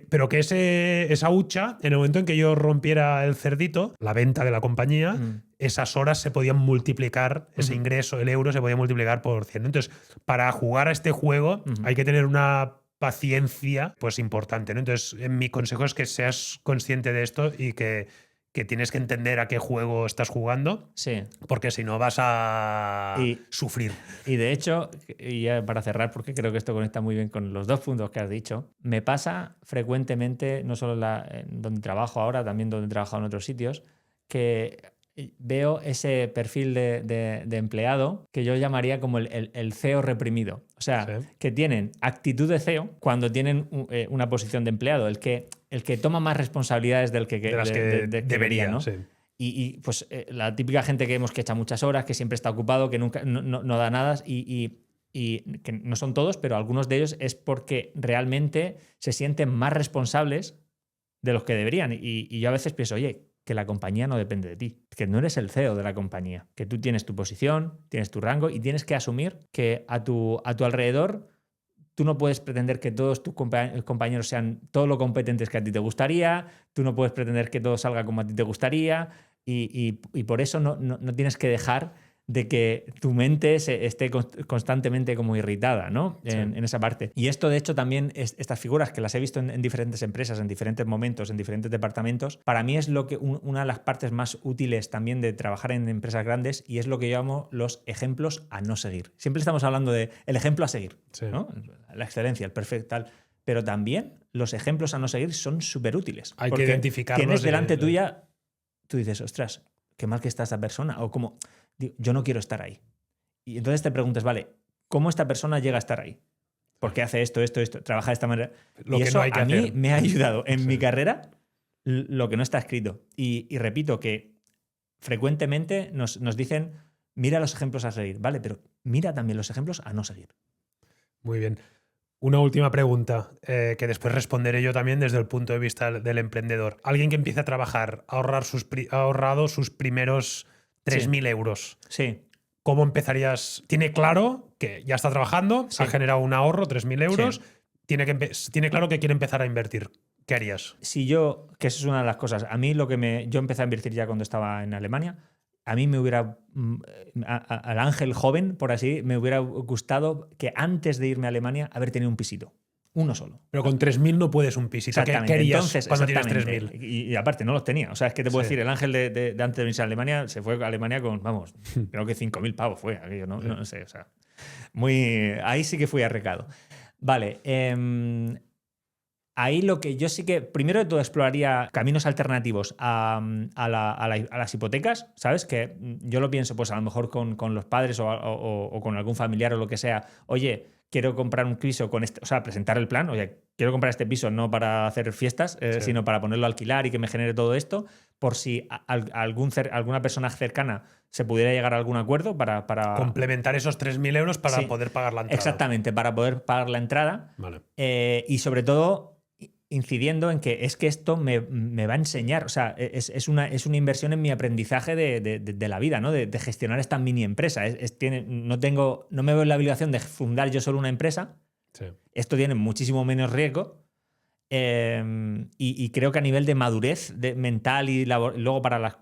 Pero que esa hucha, en el momento en que yo rompiera el cerdito, la venta de la compañía, esas horas se podían multiplicar, ese ingreso, el euro, se podía multiplicar por 100. Entonces, para jugar a este juego hay que tener una paciencia pues importante, ¿no? Entonces, mi consejo es que seas consciente de esto y que tienes que entender a qué juego estás jugando, Sí. porque si no vas a sufrir. Y de hecho, y ya para cerrar, porque creo que esto conecta muy bien con los 2 puntos que has dicho, me pasa frecuentemente, no solo en donde trabajo ahora, también donde he trabajado en otros sitios, que veo ese perfil de empleado que yo llamaría como el CEO reprimido. O sea, Sí. que tienen actitud de CEO cuando tienen una posición de empleado, el que toma más responsabilidades del que, De las que debería, ¿no? Sí. Y pues la típica gente que vemos que echa muchas horas, que siempre está ocupado, que nunca no da nada y que no son todos, pero algunos de ellos es porque realmente se sienten más responsables de los que deberían. Y yo a veces pienso, oye, que la compañía no depende de ti, que no eres el CEO de la compañía, que tú tienes tu posición, tienes tu rango y tienes que asumir que a tu alrededor tú no puedes pretender que todos tus compañeros sean todo lo competentes que a ti te gustaría, tú no puedes pretender que todo salga como a ti te gustaría y por eso no tienes que dejar de que tu mente esté constantemente como irritada, ¿no? En esa parte. Y esto, de hecho, también estas figuras que las he visto en diferentes empresas, en diferentes momentos, en diferentes departamentos, para mí es una de las partes más útiles también de trabajar en empresas grandes y es lo que yo llamo los ejemplos a no seguir. Siempre estamos hablando de el ejemplo a seguir, ¿no? La excelencia, el perfecto, tal. Pero también los ejemplos a no seguir son súper útiles. Hay que identificarlos. Tienes delante tuya, tú dices, ostras, qué mal que está esta persona, o como, yo no quiero estar ahí. Y entonces te preguntas, vale, ¿cómo esta persona llega a estar ahí? ¿Por qué hace esto, trabaja de esta manera? Y eso a mí me ha ayudado en mi carrera lo que no está escrito. Y repito que frecuentemente nos dicen, mira los ejemplos a seguir, ¿vale? Pero mira también los ejemplos a no seguir. Muy bien. Una última pregunta que después responderé yo también desde el punto de vista del emprendedor. Alguien que empieza a trabajar, ha ahorrado sus primeros 3.000 euros. Sí. ¿Cómo empezarías? Tiene claro que ya está trabajando, ha generado un ahorro, 3.000 euros, tiene claro que quiere empezar a invertir. ¿Qué harías? Si yo, que eso es una de las cosas, a mí yo empecé a invertir ya cuando estaba en Alemania, a mí me hubiera, al Ángel joven, por así, me hubiera gustado que antes de irme a Alemania haber tenido un pisito. Uno solo. Pero con 3.000 no puedes un pisito. ¿Qué harías entonces, cuando tienes 3.000? Y aparte, no los tenía. O sea, es que te puedo decir, el Ángel de antes de irse a Alemania se fue a Alemania con, vamos, creo que 5.000 pavos fue aquello, no sé. O sea, ahí sí que fui arrecado. Vale. Ahí lo que yo sí que, primero de todo, exploraría caminos alternativos a las hipotecas, ¿sabes? Que yo lo pienso, pues a lo mejor con los padres o con algún familiar o lo que sea. Oye, quiero comprar un piso con o sea, presentar el plan. Oye, quiero comprar este piso no para hacer fiestas, sino para ponerlo a alquilar y que me genere todo esto, por si alguna persona cercana se pudiera llegar a algún acuerdo para complementar esos 3.000 euros para poder pagar la entrada. Exactamente, para poder pagar la entrada. Vale. Y sobre todo incidiendo en que no me va a enseñar, o sea, es una inversión en mi aprendizaje de la vida, ¿no? De gestionar esta mini empresa. No me veo en la obligación de fundar yo solo una empresa. Sí. Esto tiene muchísimo menos riesgo. Y creo que a nivel de madurez mental y luego para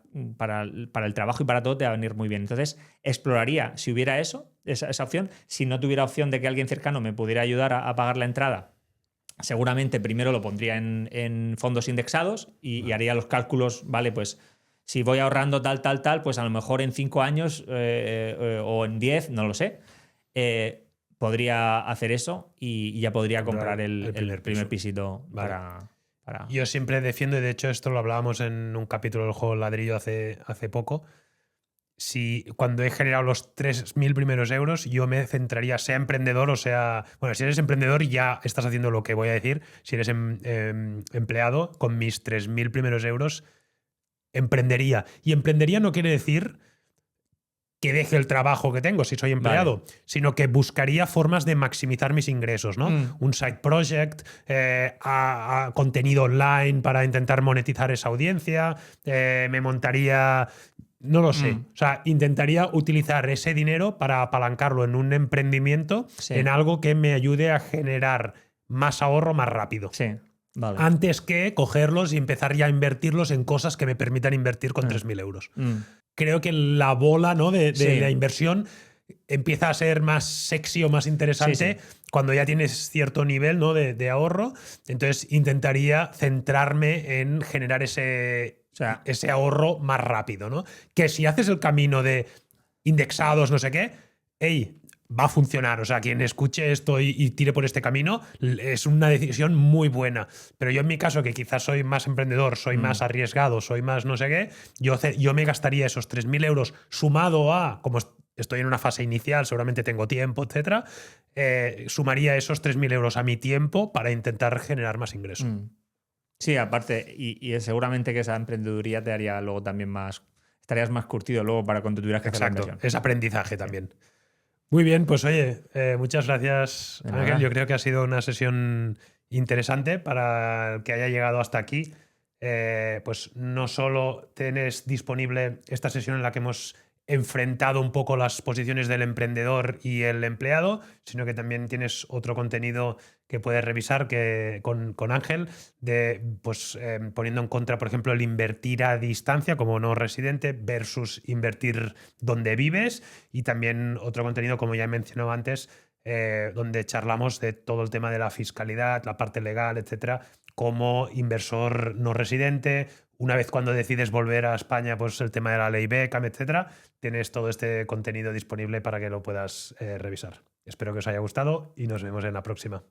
el trabajo y para todo te va a venir muy bien. Entonces, exploraría si hubiera esa opción. Si no tuviera opción de que alguien cercano me pudiera ayudar a pagar la entrada, seguramente primero lo pondría en fondos indexados y haría los cálculos, vale, pues si voy ahorrando tal, pues a lo mejor en 5 años o en 10, no lo sé, podría hacer eso y ya podría comprar el primer pisito. Vale. para... Yo siempre defiendo, y de hecho esto lo hablábamos en un capítulo del juego Ladrillo hace poco, cuando he generado los 3.000 primeros euros, yo me centraría, sea emprendedor o sea... Bueno, si eres emprendedor ya estás haciendo lo que voy a decir. Si eres empleado, con mis 3.000 primeros euros, emprendería. Y emprendería no quiere decir que deje el trabajo que tengo si soy empleado, sino que buscaría formas de maximizar mis ingresos, ¿no? Un side project, contenido online para intentar monetizar esa audiencia, me montaría... No lo sé. O sea, intentaría utilizar ese dinero para apalancarlo en un emprendimiento, en algo que me ayude a generar más ahorro más rápido. Sí. Vale. antes que cogerlos y empezar ya a invertirlos en cosas que me permitan invertir con 3.000 euros. Mm. Creo que la bola, ¿no? de Sí. la inversión empieza a ser más sexy o más interesante Sí. cuando ya tienes cierto nivel, ¿no? de ahorro. Entonces intentaría centrarme en generar O sea, ese ahorro más rápido, ¿no? Que si haces el camino de indexados, no sé qué, hey, va a funcionar. O sea, quien escuche esto y tire por este camino es una decisión muy buena. Pero yo en mi caso, que quizás soy más emprendedor, soy más arriesgado, soy más no sé qué, yo me gastaría esos 3.000 euros sumado a, como estoy en una fase inicial, seguramente tengo tiempo, etcétera, sumaría esos 3.000 euros a mi tiempo para intentar generar más ingreso. Sí, aparte, y seguramente que esa emprendeduría te haría luego también más, estarías más curtido luego para cuando tuvieras que hacer la Exacto, inversión. es aprendizaje también. Muy bien, pues oye, muchas gracias, De Ángel. nada. Yo creo que ha sido una sesión interesante para el que haya llegado hasta aquí. Pues no solo tienes disponible esta sesión en la que hemos enfrentado un poco las posiciones del emprendedor y el empleado, sino que también tienes otro contenido que puedes revisar con Ángel, pues, poniendo en contra, por ejemplo, el invertir a distancia como no residente versus invertir donde vives, y también otro contenido, como ya he mencionado antes, donde charlamos de todo el tema de la fiscalidad, la parte legal, etcétera, como inversor no residente. Una vez cuando decides volver a España, pues el tema de la ley Beckham, etcétera, tienes todo este contenido disponible para que lo puedas revisar. Espero que os haya gustado y nos vemos en la próxima.